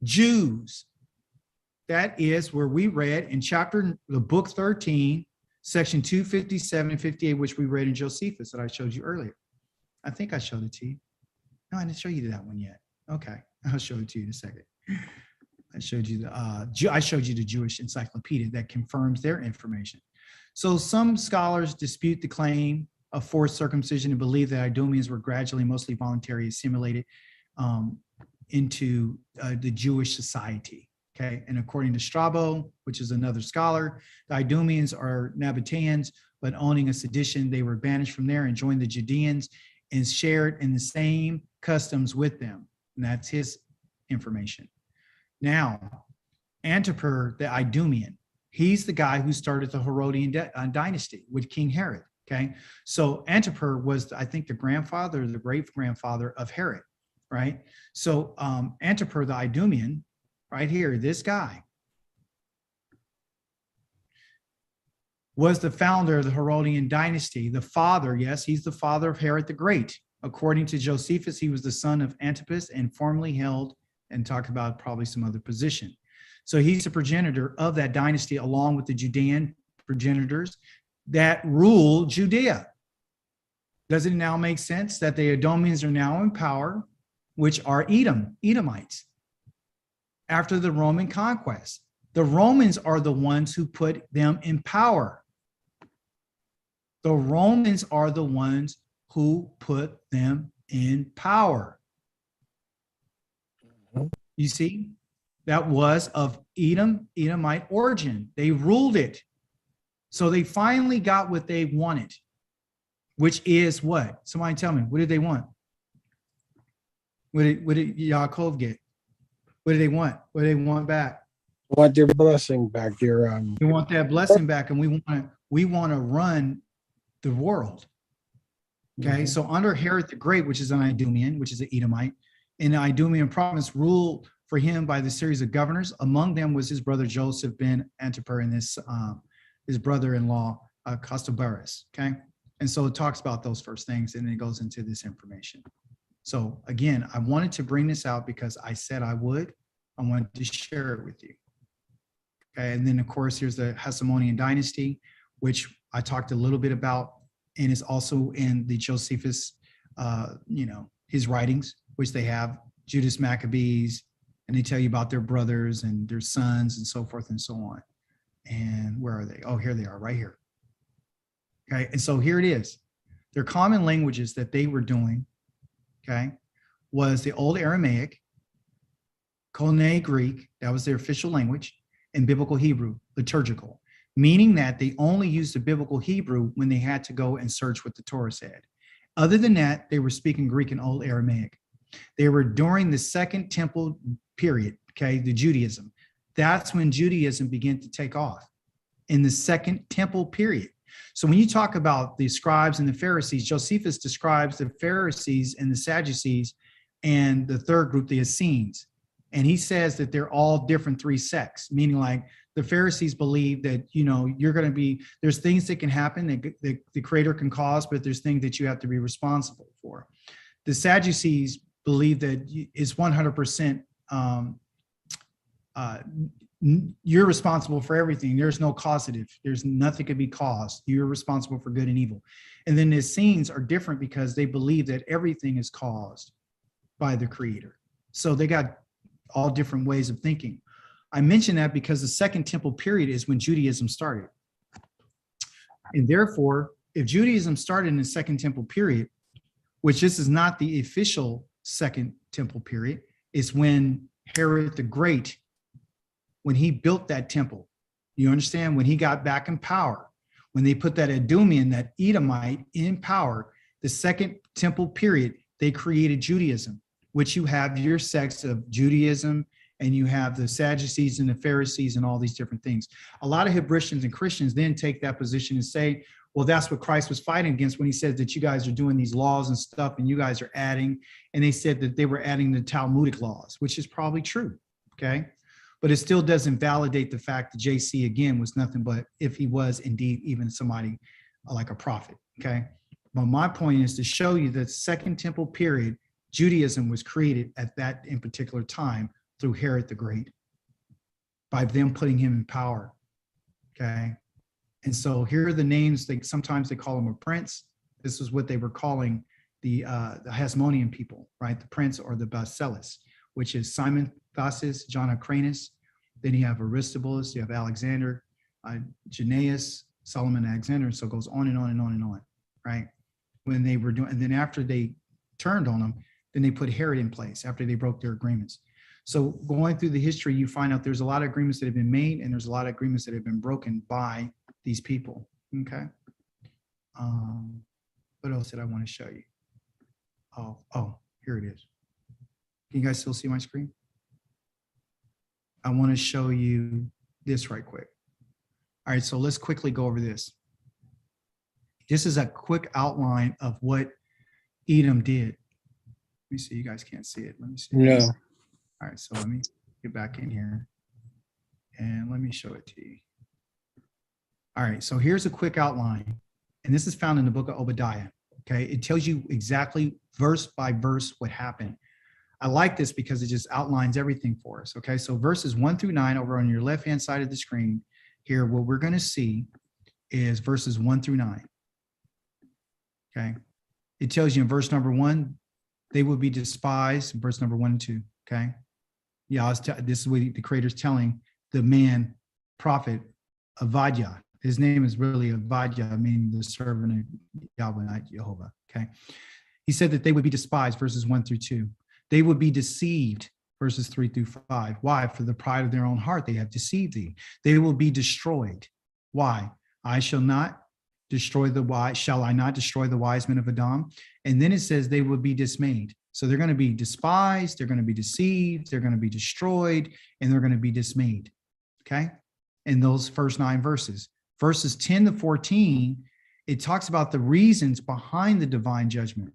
Speaker 1: Jews. That is where we read in the book 13, section 257 and 58, which we read in Josephus that I showed you earlier. I think I showed it to you. No, I didn't show you that one yet. Okay, I'll show it to you in a second. I showed you the Jewish encyclopedia that confirms their information. So some scholars dispute the claim of forced circumcision and believe that Idumeans were gradually, mostly voluntary, assimilated into the Jewish society. Okay, and according to Strabo, which is another scholar, the Idumeans are Nabateans, but owning a sedition, they were banished from there and joined the Judeans and shared in the same customs with them. And that's his information. Now, Antipater the Idumean, he's the guy who started the Herodian dynasty with King Herod. Okay, so Antipater was, I think, the grandfather or the great grandfather of Herod, right? So Antipater the Idumean, right here, this guy, was the founder of the Herodian dynasty. The father, yes, he's the father of Herod the Great. According to Josephus, he was the son of Antipas and formerly held and talked about probably some other position. So he's the progenitor of that dynasty along with the Judean progenitors that ruled Judea. Does it now make sense that the Edomians are now in power, which are Edomites, after the Roman conquest? The Romans are the ones who put them in power. The Romans are the ones who put them in power. You see, that was of Edomite origin. They ruled it. So they finally got what they wanted, which is what? Somebody tell me, what did they want? What did Yaakov get? What do they want? What do they want back?
Speaker 4: Want their blessing back, their
Speaker 1: We want that blessing back, and we want to run the world. Okay, so under Herod the Great, which is an Idumean, which is an Edomite, and the Idumean province ruled for him by the series of governors. Among them was his brother Joseph ben Antipas and his brother-in-law Costobarus. Okay, and so it talks about those first things, and then it goes into this information. So again, I wanted to bring this out because I said I would. I wanted to share it with you. Okay, and then of course here's the Hasmonean dynasty, which I talked a little bit about, and is also in the Josephus, his writings, which they have Judas Maccabees, and they tell you about their brothers and their sons and so forth and so on. And where are they? Oh, here they are, right here. Okay, and so here it is. Their common languages that they were doing, okay, was the Old Aramaic, Koine Greek, that was their official language, and Biblical Hebrew, liturgical, meaning that they only used the Biblical Hebrew when they had to go and search what the Torah said. Other than that, they were speaking Greek and Old Aramaic. They were during the Second Temple period, okay, the Judaism. That's when Judaism began to take off, in the Second Temple period. So when you talk about the scribes and the Pharisees, Josephus describes the Pharisees and the Sadducees and the third group, the Essenes. And he says that they're all different three sects, meaning like the Pharisees believe that, you're going to be, there's things that can happen that the Creator can cause, but there's things that you have to be responsible for. The Sadducees believe that it's 100%, you're responsible for everything. There's no causative. There's nothing can be caused. You're responsible for good and evil. And then the Essenes are different because they believe that everything is caused by the Creator. So they got all different ways of thinking. I mention that because the Second Temple period is when Judaism started. And therefore, if Judaism started in the Second Temple period, which this is not the official Second Temple period, it's when Herod the Great, when he built that temple, you understand, when he got back in power, when they put that Edomian, that Edomite in power, the Second Temple period, they created Judaism, which you have your sects of Judaism, and you have the Sadducees and the Pharisees and all these different things. A lot of Hebraeans and Christians then take that position and say, well, that's what Christ was fighting against when he said that you guys are doing these laws and stuff and you guys are adding, and they said that they were adding the Talmudic laws, which is probably true, okay? But it still doesn't validate the fact that JC, again, was nothing but, if he was indeed even somebody like a prophet, okay? But my point is to show you that Second Temple period, Judaism was created at that in particular time through Herod the Great, by them putting him in power, okay? And so here are the names. Sometimes they call him a prince. This is what they were calling the Hasmonean people, right? The prince or the Basileus, which is Simon Thasus, John Hyrcanus. Then you have Aristobulus, you have Alexander, Janaeus, Solomon Alexander, and so it goes on and on and on and on, right? When they were doing, and then after they turned on them, then they put Herod in place after they broke their agreements. So going through the history, you find out there's a lot of agreements that have been made, and there's a lot of agreements that have been broken by these people, okay? What else did I want to show you? Oh, here it is. Can you guys still see my screen? I want to show you this right quick. All right, so let's quickly go over this. This is a quick outline of what Edom did. Let me see, you guys can't see it. Let me see.
Speaker 4: No.
Speaker 1: All right, so let me get back in here and let me show it to you. All right, so here's a quick outline, and this is found in the book of Obadiah. Okay, it tells you exactly verse by verse what happened. I like this because it just outlines everything for us. Okay, so verses 1-9 over on your left-hand side of the screen here, what we're going to see is verses 1-9. Okay, it tells you in verse number 1, they will be despised. In verse number 1 and 2. Okay, yeah, this is what the Creator's telling the man prophet Avadia. His name is really Avadia, meaning the servant of Yahweh, not Jehovah. Okay, he said that they would be despised, verses 1-2. They would be deceived, verses 3-5. Why? For the pride of their own heart, they have deceived thee. They will be destroyed. Why? I shall not destroy the wise. Shall I not destroy the wise men of Edom? And then it says they will be dismayed. So they're going to be despised, they're going to be deceived, they're going to be destroyed, and they're going to be dismayed. Okay? In those first 9 verses. Verses 10-14, it talks about the reasons behind the divine judgment.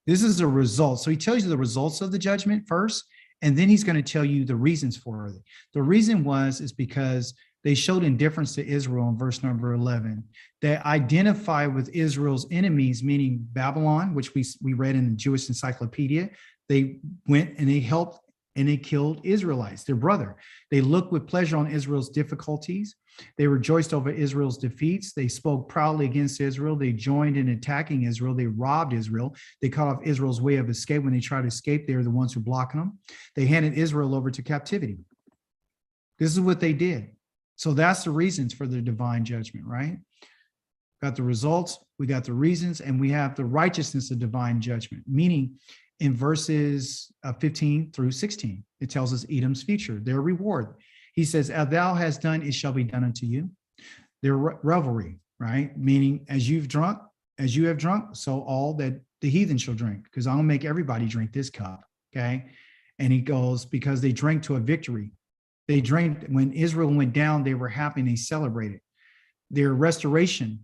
Speaker 1: This is a result. So he tells you the results of the judgment first, and then he's going to tell you the reasons for it. The reason is because they showed indifference to Israel in verse number 11. They identify with Israel's enemies, meaning Babylon, which we read in the Jewish Encyclopedia. They went and they helped and they killed Israelites, their brother. They looked with pleasure on Israel's difficulties. They rejoiced over Israel's defeats. They spoke proudly against Israel. They joined in attacking Israel. They robbed Israel. They cut off Israel's way of escape. When they tried to escape, they were the ones who blocked them. They handed Israel over to captivity. This is what they did. So that's the reasons for the divine judgment, right? Got the results, we got the reasons, and we have the righteousness of divine judgment, meaning in verses 15-16, it tells us Edom's future, their reward. He says, as thou hast done, it shall be done unto you. Their revelry, right? Meaning as you have drunk, so all that the heathen shall drink, because I'll make everybody drink this cup, okay? And he goes, because they drank to a victory. They drank, when Israel went down, they were happy and they celebrated. Their restoration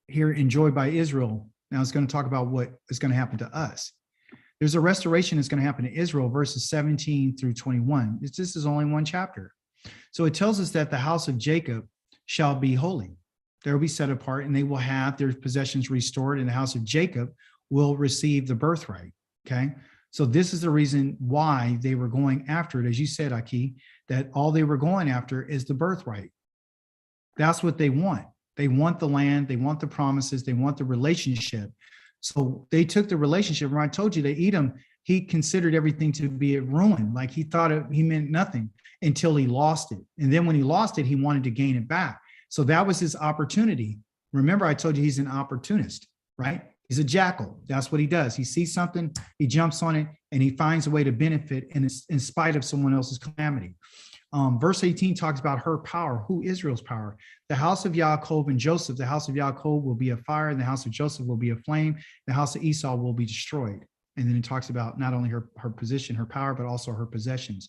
Speaker 1: here enjoyed by Israel. Now it's going to talk about what is going to happen to us. There's a restoration that's going to happen to Israel, verses 17-21. This is only one chapter. So it tells us that the house of Jacob shall be holy. They will be set apart and they will have their possessions restored, and the house of Jacob will receive the birthright. Okay. So this is the reason why they were going after it. As you said, Aki, that all they were going after is the birthright. That's what they want. They want the land, they want the promises, they want the relationship. So they took the relationship. When I told you that Edom, he considered everything to be a ruin. Like he thought he meant nothing until he lost it. And then when he lost it, he wanted to gain it back. So that was his opportunity. Remember, I told you he's an opportunist, right? He's a jackal. That's what he does. He sees something, he jumps on it, and he finds a way to benefit in spite of someone else's calamity. Verse 18 talks about her power. Who? Israel's power. The house of Yaakov and Joseph, the house of Yaakov will be a fire, and the house of Joseph will be a flame. The house of Esau will be destroyed. And then it talks about not only her position, her power, but also her possessions.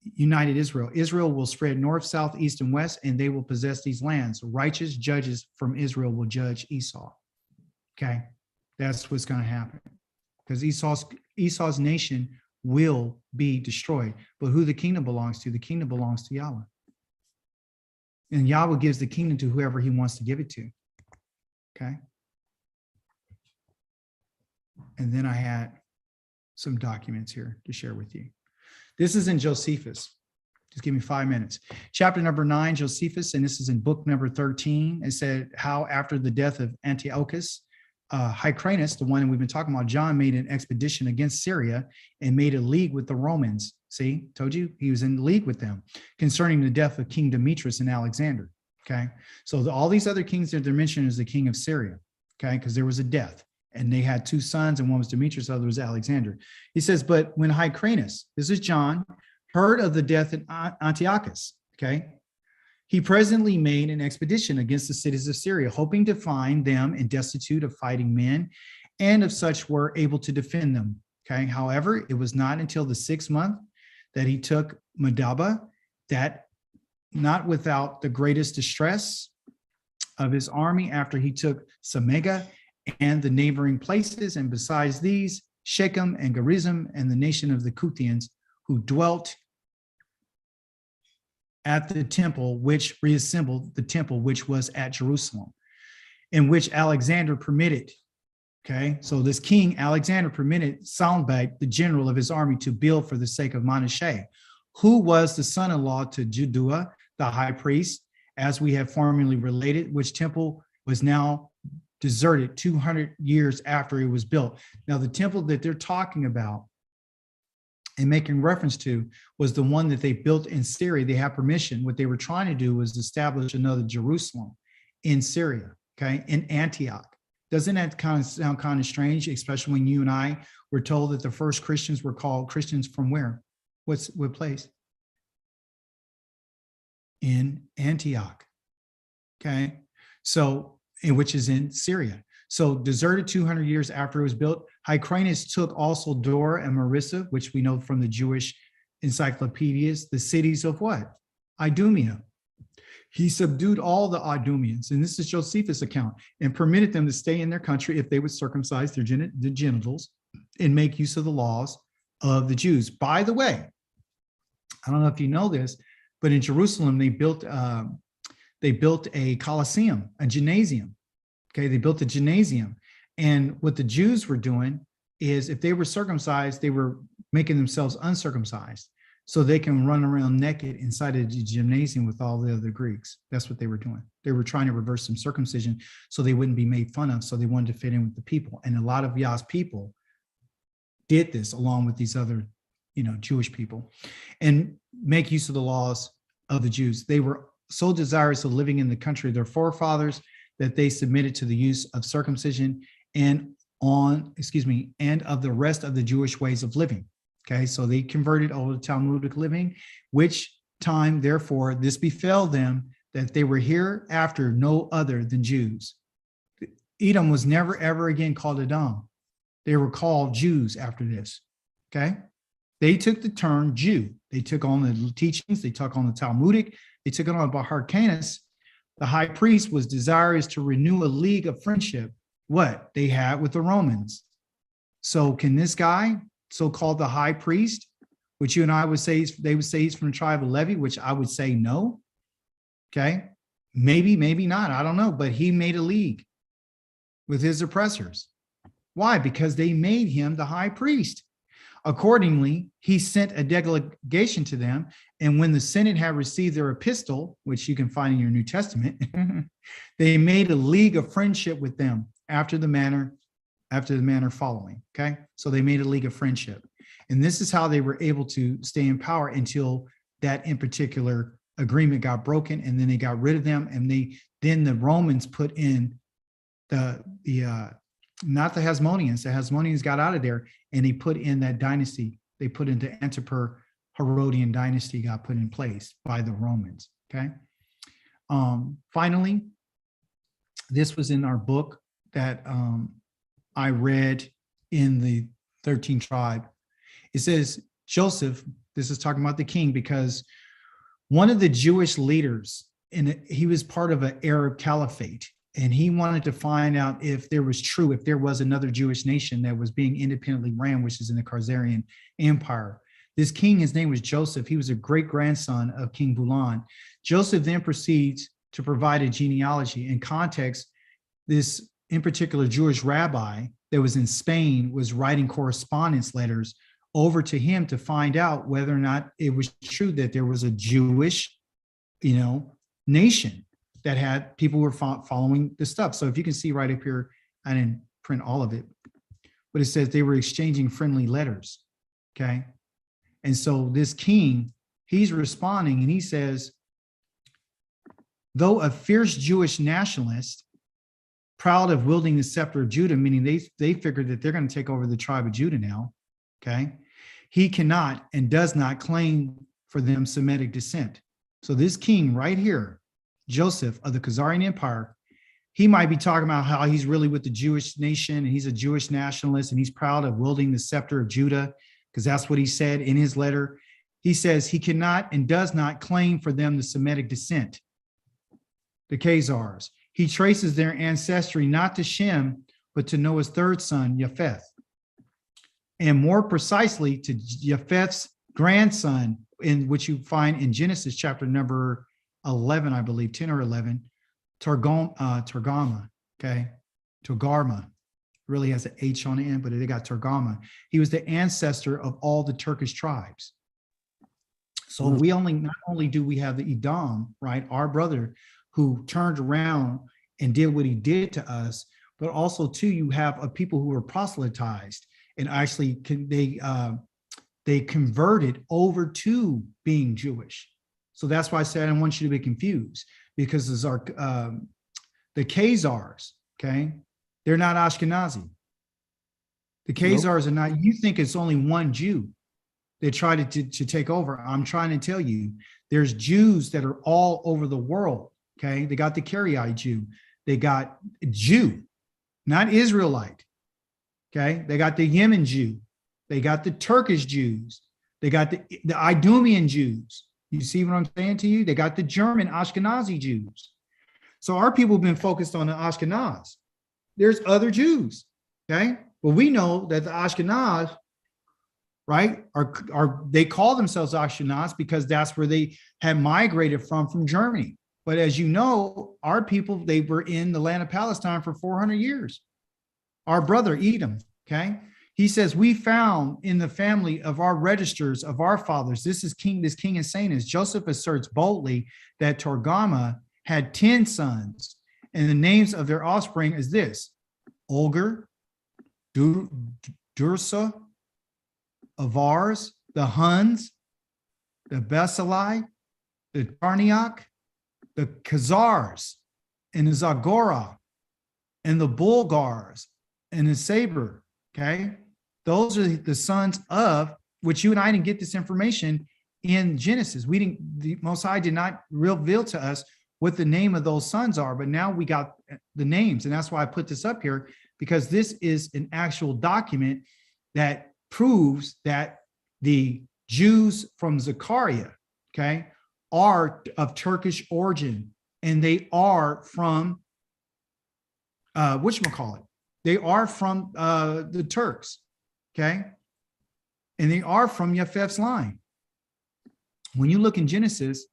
Speaker 1: United Israel. Israel will spread north, south, east, and west, and they will possess these lands. Righteous judges from Israel will judge Esau. Okay, that's what's going to happen, because Esau's nation will be destroyed. But who the kingdom belongs to? The kingdom belongs to Yahweh. And Yahweh gives the kingdom to whoever he wants to give it to. Okay. And then I had some documents here to share with you. This is in Josephus. Just give me 5 minutes. Chapter number 9, Josephus, and this is in book number 13. It said how after the death of Antiochus, Hyrcanus, the one we've been talking about, John made an expedition against Syria and made a league with the Romans. See, told you he was in league with them concerning the death of King Demetrius and Alexander. Okay, so all these other kings that they're mentioning is the king of Syria. Okay, because there was a death, and they had 2 sons, and one was Demetrius, the other was Alexander. He says, but when Hyrcanus, this is John, heard of the death of Antiochus, okay, he presently made an expedition against the cities of Syria, hoping to find them and destitute of fighting men, and of such were able to defend them. Okay. However, it was not until the 6th month that he took Medaba, that not without the greatest distress of his army, after he took Samega and the neighboring places, and besides these, Shechem and Gerizim and the nation of the Kuthians who dwelt at the temple, which reassembled the temple, which was at Jerusalem, in which Alexander permitted. Okay, so this king Alexander permitted Salmbek, the general of his army, to build for the sake of Manasseh, who was the son-in-law to Judua, the high priest, as we have formerly related, which temple was now deserted 200 years after it was built. Now, the temple that they're talking about and making reference to was the one that they built in Syria. They have permission. What they were trying to do was establish another Jerusalem in Syria, okay, in Antioch. Doesn't that sound kind of strange, especially when you and I were told that the first Christians were called Christians from where? What place? In Antioch, okay? So, which is in Syria. So deserted 200 years after it was built. Hyrcanus took also Dor and Marissa, which we know from the Jewish encyclopedias, the cities of what? Idumea. He subdued all the Idumeans, and this is Josephus' account, and permitted them to stay in their country if they would circumcise their genitals and make use of the laws of the Jews. By the way, I don't know if you know this, but in Jerusalem, they built a Colosseum, a gymnasium. Okay, they built a gymnasium. And what the Jews were doing is if they were circumcised, they were making themselves uncircumcised so they can run around naked inside of the gymnasium with all the other Greeks. That's what they were doing. They were trying to reverse some circumcision so they wouldn't be made fun of. So they wanted to fit in with the people. And a lot of Yah's people did this along with these other, Jewish people, and make use of the laws of the Jews. They were so desirous of living in the country of their forefathers that they submitted to the use of circumcision and of the rest of the Jewish ways of living. Okay, so they converted over to Talmudic living, which time, therefore, this befell them that they were hereafter no other than Jews. Edom was never, ever again called Edom. They were called Jews after this. Okay, they took the term Jew. They took on the teachings, they took on the Talmudic, they took it on by Hyrcanus. The high priest was desirous to renew a league of friendship, what they had with the Romans. So can this guy, so-called the high priest, which you and I would say, they would say he's from the tribe of Levi, which I would say no. Okay, maybe not, I don't know, but he made a league with his oppressors. Why? Because they made him the high priest. Accordingly, he sent a delegation to them, and when the Senate had received their epistle, which you can find in your New Testament, they made a league of friendship with them after the manner following. Okay, so they made a league of friendship, and this is how they were able to stay in power until that in particular agreement got broken, and then they got rid of them, and then the Romans put in not the Hasmoneans. The Hasmoneans got out of there, and they put in that dynasty. They put into Antipater Herodian dynasty got put in place by the Romans. Okay. Finally, this was in our book that I read in the 13th tribe. It says Joseph. This is talking about the king, because one of the Jewish leaders, and he was part of an Arab caliphate. And he wanted to find out if there was another Jewish nation that was being independently ran, which is in the Khazarian Empire. This king, his name was Joseph. He was a great grandson of King Bulan. Joseph then proceeds to provide a genealogy. In context, this in particular Jewish rabbi that was in Spain was writing correspondence letters over to him to find out whether or not it was true that there was a Jewish, nation that had people who were following the stuff. So if you can see right up here, I didn't print all of it, but it says they were exchanging friendly letters. Okay. And so this king, he's responding and he says, though a fierce Jewish nationalist, proud of wielding the scepter of Judah, meaning they figured that they're going to take over the tribe of Judah now. Okay. He cannot and does not claim for them Semitic descent. So this king right here, Joseph of the Khazarian Empire, he might be talking about how he's really with the Jewish nation and he's a Jewish nationalist and he's proud of wielding the scepter of Judah, because that's what he said in his letter. He says he cannot and does not claim for them the Semitic descent, the Khazars. He traces their ancestry not to Shem, but to Noah's third son, Japheth, and more precisely to Japheth's grandson, in which you find in Genesis chapter number 11, I believe, 10 or 11, Togarmah, okay? Togarmah really has an H on the end, but they got Togarmah. He was the ancestor of all the Turkish tribes. So we not only do we have the Edom, right, our brother who turned around and did what he did to us, but also too, you have a people who were proselytized and actually they converted over to being Jewish. So that's why I said I don't want you to be confused, because it's our the Khazars, okay, they're not Ashkenazi. The Khazars are not. You think it's only one Jew. They tried to take over. I'm trying to tell you, there's Jews that are all over the world. Okay, they got the Karaite Jew, they got Jew, not Israelite. Okay, they got the Yemen Jew, they got the Turkish Jews, they got the Idumean Jews. You see what I'm saying to you? They got the German Ashkenazi Jews. So our people have been focused on the Ashkenaz. There's other Jews. Okay, but we know that the Ashkenaz, right, are they call themselves Ashkenaz because that's where they had migrated from Germany. But as you know, our people, they were in the land of Palestine for 400 years. Our brother Edom, okay, he says, we found in the family of our registers of our fathers, this king and saint is, Joseph asserts boldly that Togarmah had 10 sons, and the names of their offspring is this: Olger, Dursa, Avars, the Huns, the Besalai, the Tarniak, the Khazars, and the Zagora, and the Bulgars, and the Saber, okay? Those are the sons of, which you and I didn't get this information in Genesis. The Most High did not reveal to us what the name of those sons are, but now we got the names, and that's why I put this up here, because this is an actual document that proves that the Jews from Zechariah, okay, are of Turkish origin, and they are from whatchamacallit, they are from the Turks, okay, and they are from Japheth's line. When you look in Genesis,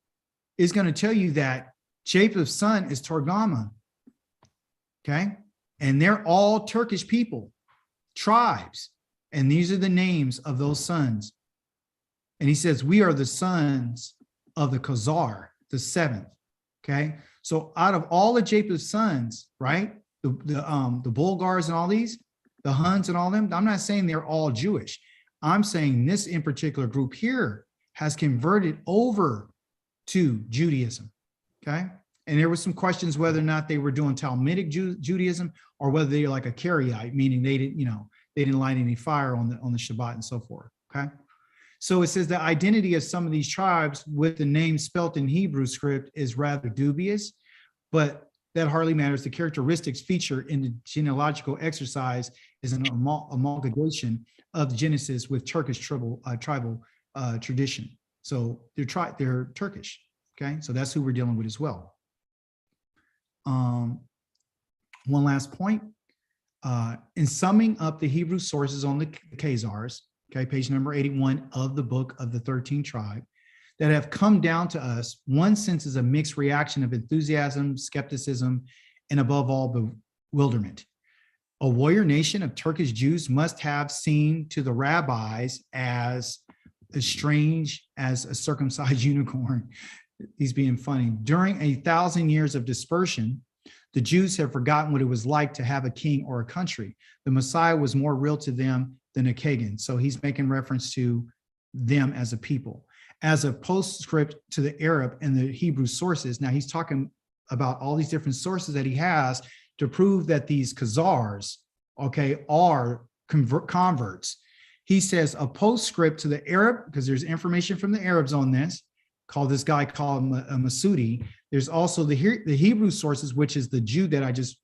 Speaker 1: it's going to tell you that Jacob's son is Togarmah, okay, and they're all Turkish people, tribes, and these are the names of those sons. And he says, we are the sons of the Khazar, the seventh. Okay. So out of all of Jacob's sons, right? The Bulgars and all these, the Huns and all them, I'm not saying they're all Jewish. I'm saying this in particular group here has converted over to Judaism. Okay. And there were some questions whether or not they were doing Talmudic Judaism or whether they're like a Karaite, meaning they didn't, they didn't light any fire on the Shabbat and so forth. Okay. So it says the identity of some of these tribes with the name spelt in Hebrew script is rather dubious, but that hardly matters. The characteristics featured in the genealogical exercise is an amalgamation of Genesis with Turkish tribal tradition. So they're Turkish. Okay. So that's who we're dealing with as well. One last point. In summing up the Hebrew sources on the Khazars, okay, page number 81 of the book of the 13th tribe, that have come down to us, one senses a mixed reaction of enthusiasm, skepticism, and above all, bewilderment. A warrior nation of Turkish Jews must have seemed to the rabbis as strange as a circumcised unicorn. He's being funny. During 1,000 years of dispersion, the Jews have forgotten what it was like to have a king or a country. The Messiah was more real to them than a Kagan. So he's making reference to them as a people. As a postscript to the Arab and the Hebrew sources, now he's talking about all these different sources that he has to prove that these Khazars, okay, are converts. He says a postscript to the Arab, because there's information from the Arabs on this, called Masudi. There's also the Hebrew sources, which is the Jew that I just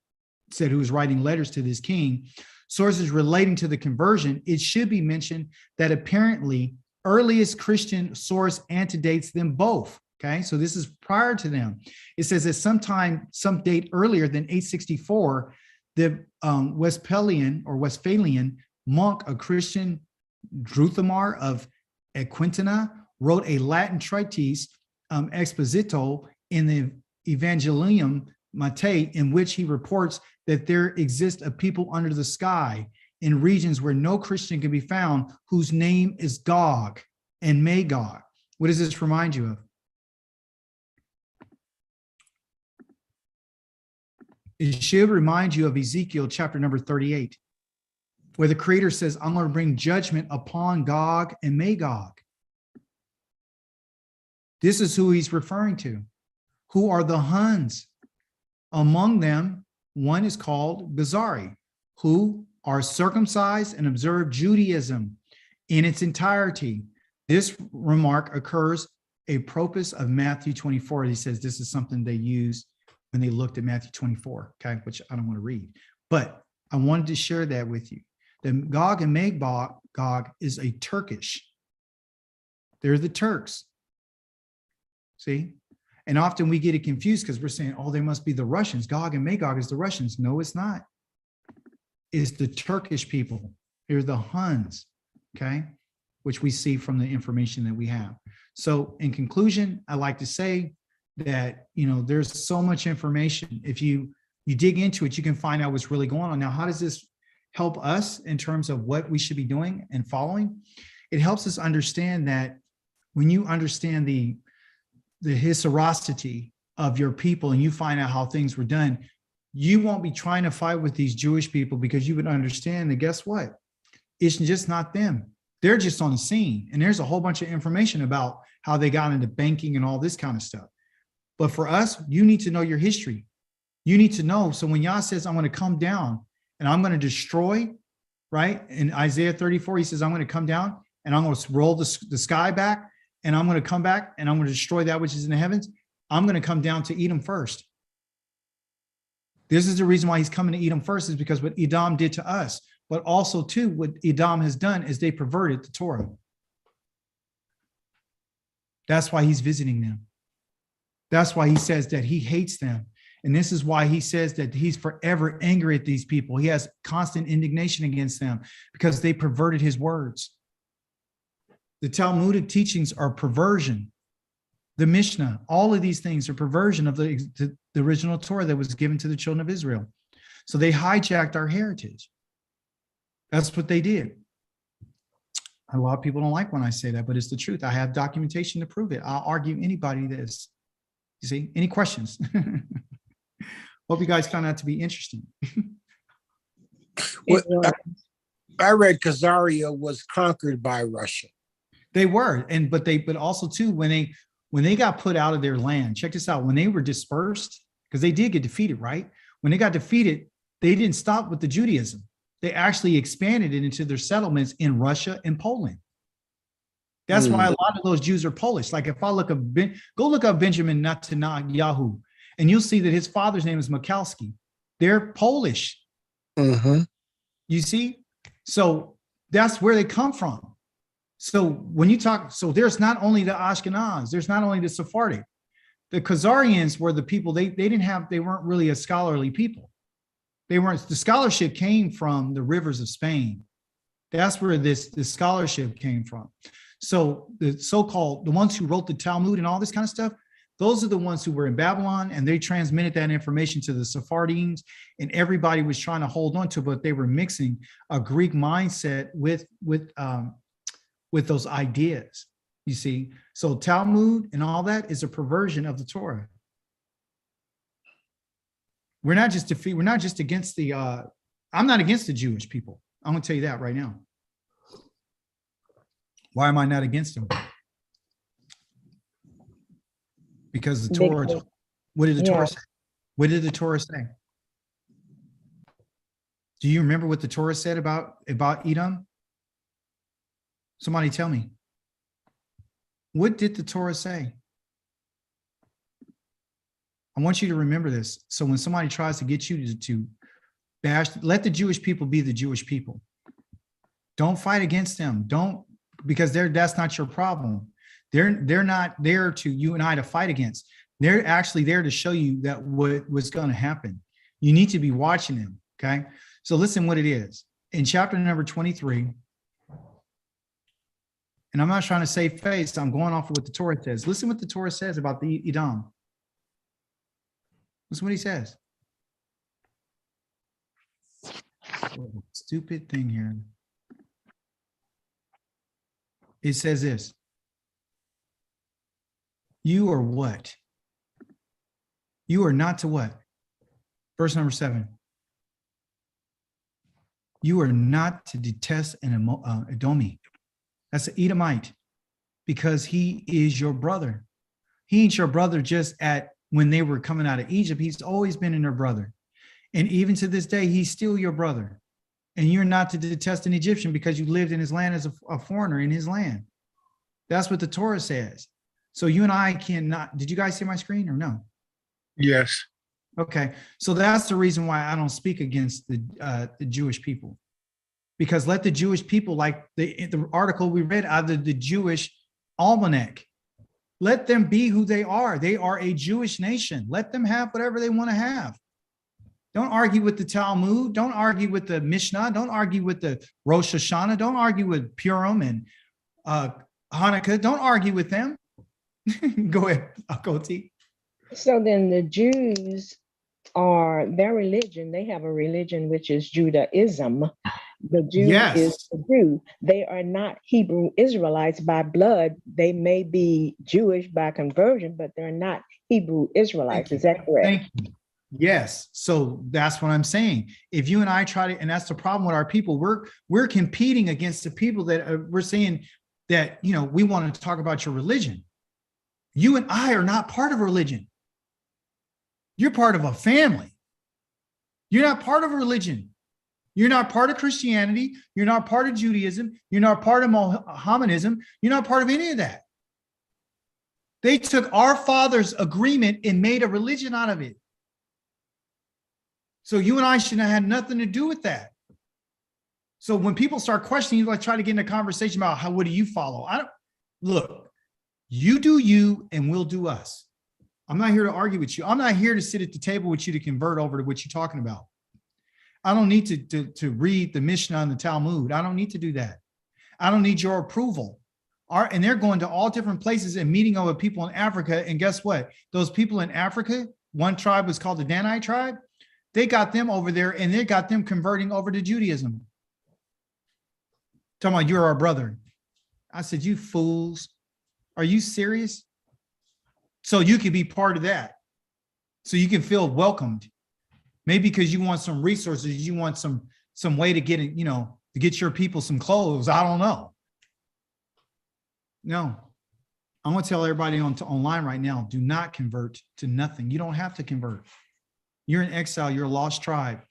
Speaker 1: said who was writing letters to this king. Sources relating to the conversion. It should be mentioned that apparently earliest Christian source antedates them both. Okay, so this is prior to them. It says that some date earlier than 864, the Westphalian monk, a Christian Druthamar of Equintina, wrote a Latin treatise, exposito, in the Evangelium Matthaei, in which he reports that there exists a people under the sky in regions where no Christian can be found, whose name is Gog and Magog. What does this remind you of? It should remind you of Ezekiel chapter number 38, where the Creator says, I'm going to bring judgment upon Gog and Magog. This is who he's referring to. Who are the Huns? Among them, one is called Gazari, who are circumcised and observe Judaism in its entirety. This remark occurs apropos of Matthew 24. He says this is something they used when they looked at Matthew 24, okay, which I don't want to read. But I wanted to share that with you. The Gog and Magog is a Turkish. They're the Turks. See? And often we get it confused because we're saying, oh, they must be the Russians. Gog and Magog is the Russians. No, it's not. It's the Turkish people. They're the Huns, okay, which we see from the information that we have. So in conclusion, I like to say that, you know, there's so much information. If you dig into it, you can find out what's really going on. Now, how does this help us in terms of what we should be doing and following? It helps us understand that when you understand the historicity of your people and you find out how things were done, you won't be trying to fight with these Jewish people, because you would understand that, guess what? It's just not them. They're just on the scene. And there's a whole bunch of information about how they got into banking and all this kind of stuff. But for us, you need to know your history. You need to know. So when Yah says, I'm going to come down and I'm going to destroy, right? In Isaiah 34, he says, I'm going to come down and I'm going to roll the sky back, and I'm going to come back and I'm going to destroy that which is in the heavens. I'm going to come down to Edom first. This is the reason why he's coming to Edom first, is because what Edom did to us, but also too, what Edom has done is they perverted the Torah. That's why he's visiting them. That's why he says that he hates them. And this is why he says that he's forever angry at these people. He has constant indignation against them because they perverted his words. The Talmudic teachings are perversion. The Mishnah, all of these things are perversion of the original Torah that was given to the children of Israel. So they hijacked our heritage. That's what they did. A lot of people don't like when I say that, but it's the truth. I have documentation to prove it. I'll argue anybody this. You see, any questions? Hope you guys found that to be interesting.
Speaker 4: Well, I read Khazaria was conquered by Russia.
Speaker 1: They were, but also too, when they got put out of their land, check this out, when they were dispersed, because they did get defeated, right? When they got defeated, they didn't stop with the Judaism. They actually expanded it into their settlements in Russia and Poland. That's why a lot of those Jews are Polish. Like if I look up, go look up Benjamin Netanyahu, and you'll see that his father's name is Mikalski. They're Polish.
Speaker 4: Mm-hmm.
Speaker 1: You see? So that's where they come from. So when you talk, so there's not only the Ashkenaz, there's not only the Sephardic. The Khazarians were the people, they weren't really a scholarly people. The scholarship came from the rivers of Spain. That's where this scholarship came from. So the so-called, the ones who wrote the Talmud and all this kind of stuff, those are the ones who were in Babylon, and they transmitted that information to the Sephardians, and everybody was trying to hold on to it, but they were mixing a Greek mindset with those ideas, you see. So Talmud and all that is a perversion of the Torah. We're not just against the, I'm not against the Jewish people. I'm gonna tell you that right now. Why am I not against them? Because the Torah, what did the Torah say? What did the Torah say? Do you remember what the Torah said about Edom? Somebody tell me. What did the Torah say? I want you to remember this. So when somebody tries to get you to bash, let the Jewish people be the Jewish people. Don't fight against them. Don't, because that's not your problem. They're not there to you and I to fight against. They're actually there to show you that what's going to happen. You need to be watching them. Okay. So listen what it is. In chapter number 23, And I'm not trying to save face. I'm going off of what the Torah says. Listen what the Torah says about the Edom. Listen what he says. Stupid thing here. It says this. You are what? You are not to what? Verse number 7. You are not to detest an Edomi. That's an Edomite, because he is your brother. He ain't your brother just at when they were coming out of Egypt. He's always been in their brother. And even to this day, he's still your brother. And you're not to detest an Egyptian because you lived in his land as a foreigner in his land. That's what the Torah says. So you and I cannot. Did you guys see my screen or no?
Speaker 4: Yes.
Speaker 1: Okay. So that's the reason why I don't speak against the Jewish people. Because let the Jewish people, like the article we read out of the Jewish Almanac, let them be who they are. They are a Jewish nation. Let them have whatever they want to have. Don't argue with the Talmud. Don't argue with the Mishnah. Don't argue with the Rosh Hashanah. Don't argue with Purim and Hanukkah. Don't argue with them. Go ahead, Akoti.
Speaker 3: So then the Jews are their religion. They have a religion which is Judaism. The Jew is the Jew. They are not Hebrew Israelites by blood. They may be Jewish by conversion, but they're not Hebrew Israelites. Is that correct?
Speaker 1: Thank you. Yes. So that's what I'm saying. If you and I try to, and that's the problem with our people, we're competing against the people that we're saying that, you know, we want to talk about your religion. You and I are not part of a religion. You're part of a family. You're not part of a religion. You're not part of Christianity. You're not part of Judaism. You're not part of Mohammedanism. You're not part of any of that. They took our father's agreement and made a religion out of it. So you and I shouldn't have had nothing to do with that. So when people start questioning, like try to get in a conversation about what do you follow? Look, you do you and we'll do us. I'm not here to argue with you. I'm not here to sit at the table with you to convert over to what you're talking about. I don't need to read the Mishnah and the Talmud. I don't need to do that. I don't need your approval. And they're going to all different places and meeting over people in Africa. And guess what? Those people in Africa, one tribe was called the Danite tribe. They got them over there and they got them converting over to Judaism. Talking about you're our brother. I said, you fools. Are you serious? So you can be part of that. So you can feel welcomed. Maybe because you want some resources, you want some way to get it, you know, to get your people some clothes. I don't know. No, I'm going to tell everybody online right now, do not convert to nothing. You don't have to convert. You're in exile. You're a lost tribe.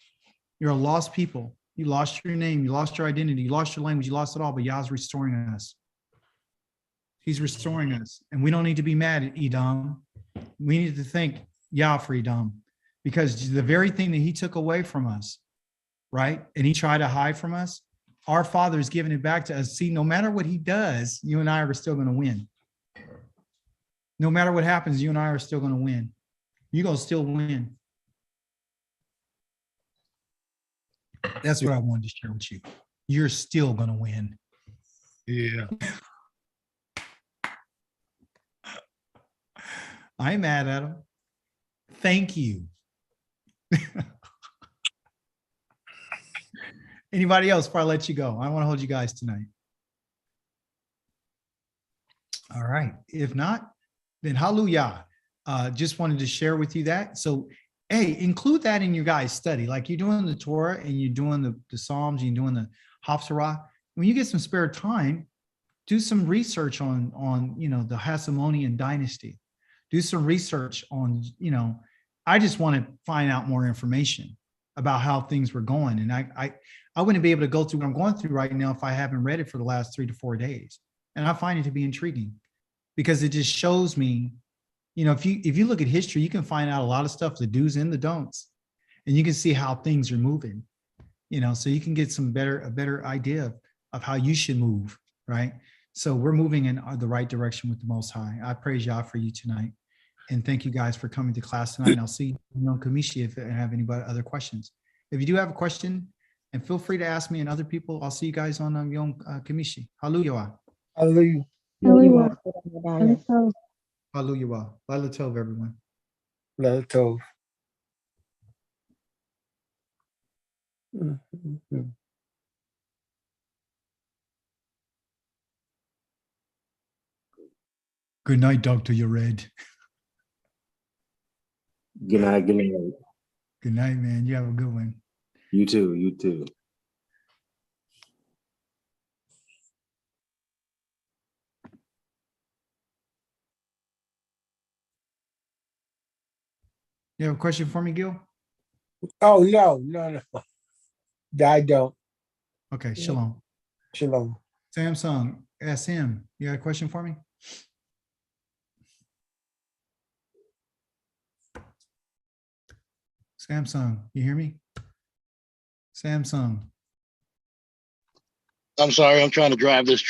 Speaker 1: You're a lost people. You lost your name. You lost your identity. You lost your language. You lost it all, but Yah's restoring us. He's restoring us. And we don't need to be mad at Edom. We need to thank Yah for Edom, because the very thing that he took away from us, right? And he tried to hide from us, our Father is giving it back to us. See, no matter what he does, you and I are still going to win. No matter what happens, you and I are still going to win. You're going to still win. That's what I wanted to share with you. You're still going to win.
Speaker 4: Yeah.
Speaker 1: I ain't mad at him. Thank you. Anybody else before I let you go? I want to hold you guys tonight. All right. If not, then hallelujah. Just wanted to share with you that. So, hey, include that in your guys' study. Like you're doing the Torah and you're doing the Psalms, and you're doing the Haftarah. When you get some spare time, do some research on you know, the Hasmonean dynasty. Do some research on, you know, I just want to find out more information about how things were going. And I wouldn't be able to go through what I'm going through right now if I haven't read it for the last 3 to 4 days. And I find it to be intriguing because it just shows me, you know, if you look at history, you can find out a lot of stuff, the do's and the don'ts, and you can see how things are moving, you know, so you can get a better idea of how you should move, right? So we're moving in the right direction with the Most High. I praise Yah for you tonight. And thank you guys for coming to class tonight. And I'll see you on Kamishi if I have any other questions. If you do have a question, and feel free to ask me and other people, I'll see you guys on Yom Kamishi. Hallelujah.
Speaker 4: Hallelujah.
Speaker 3: Hallelujah.
Speaker 1: Hallelujah. Lila Tov, everyone.
Speaker 4: Love Tov. Mhm.
Speaker 1: Good night, Dr. Yared.
Speaker 2: Good night. Good night.
Speaker 1: Good night, man. You have a good one.
Speaker 2: You too. You too.
Speaker 1: You have a question for me, Gil?
Speaker 4: Oh, no. I don't.
Speaker 1: Okay, shalom.
Speaker 4: Shalom.
Speaker 1: Samsung, SM, you got a question for me? Samsung, you hear me? Samsung.
Speaker 5: I'm sorry, I'm trying to drive this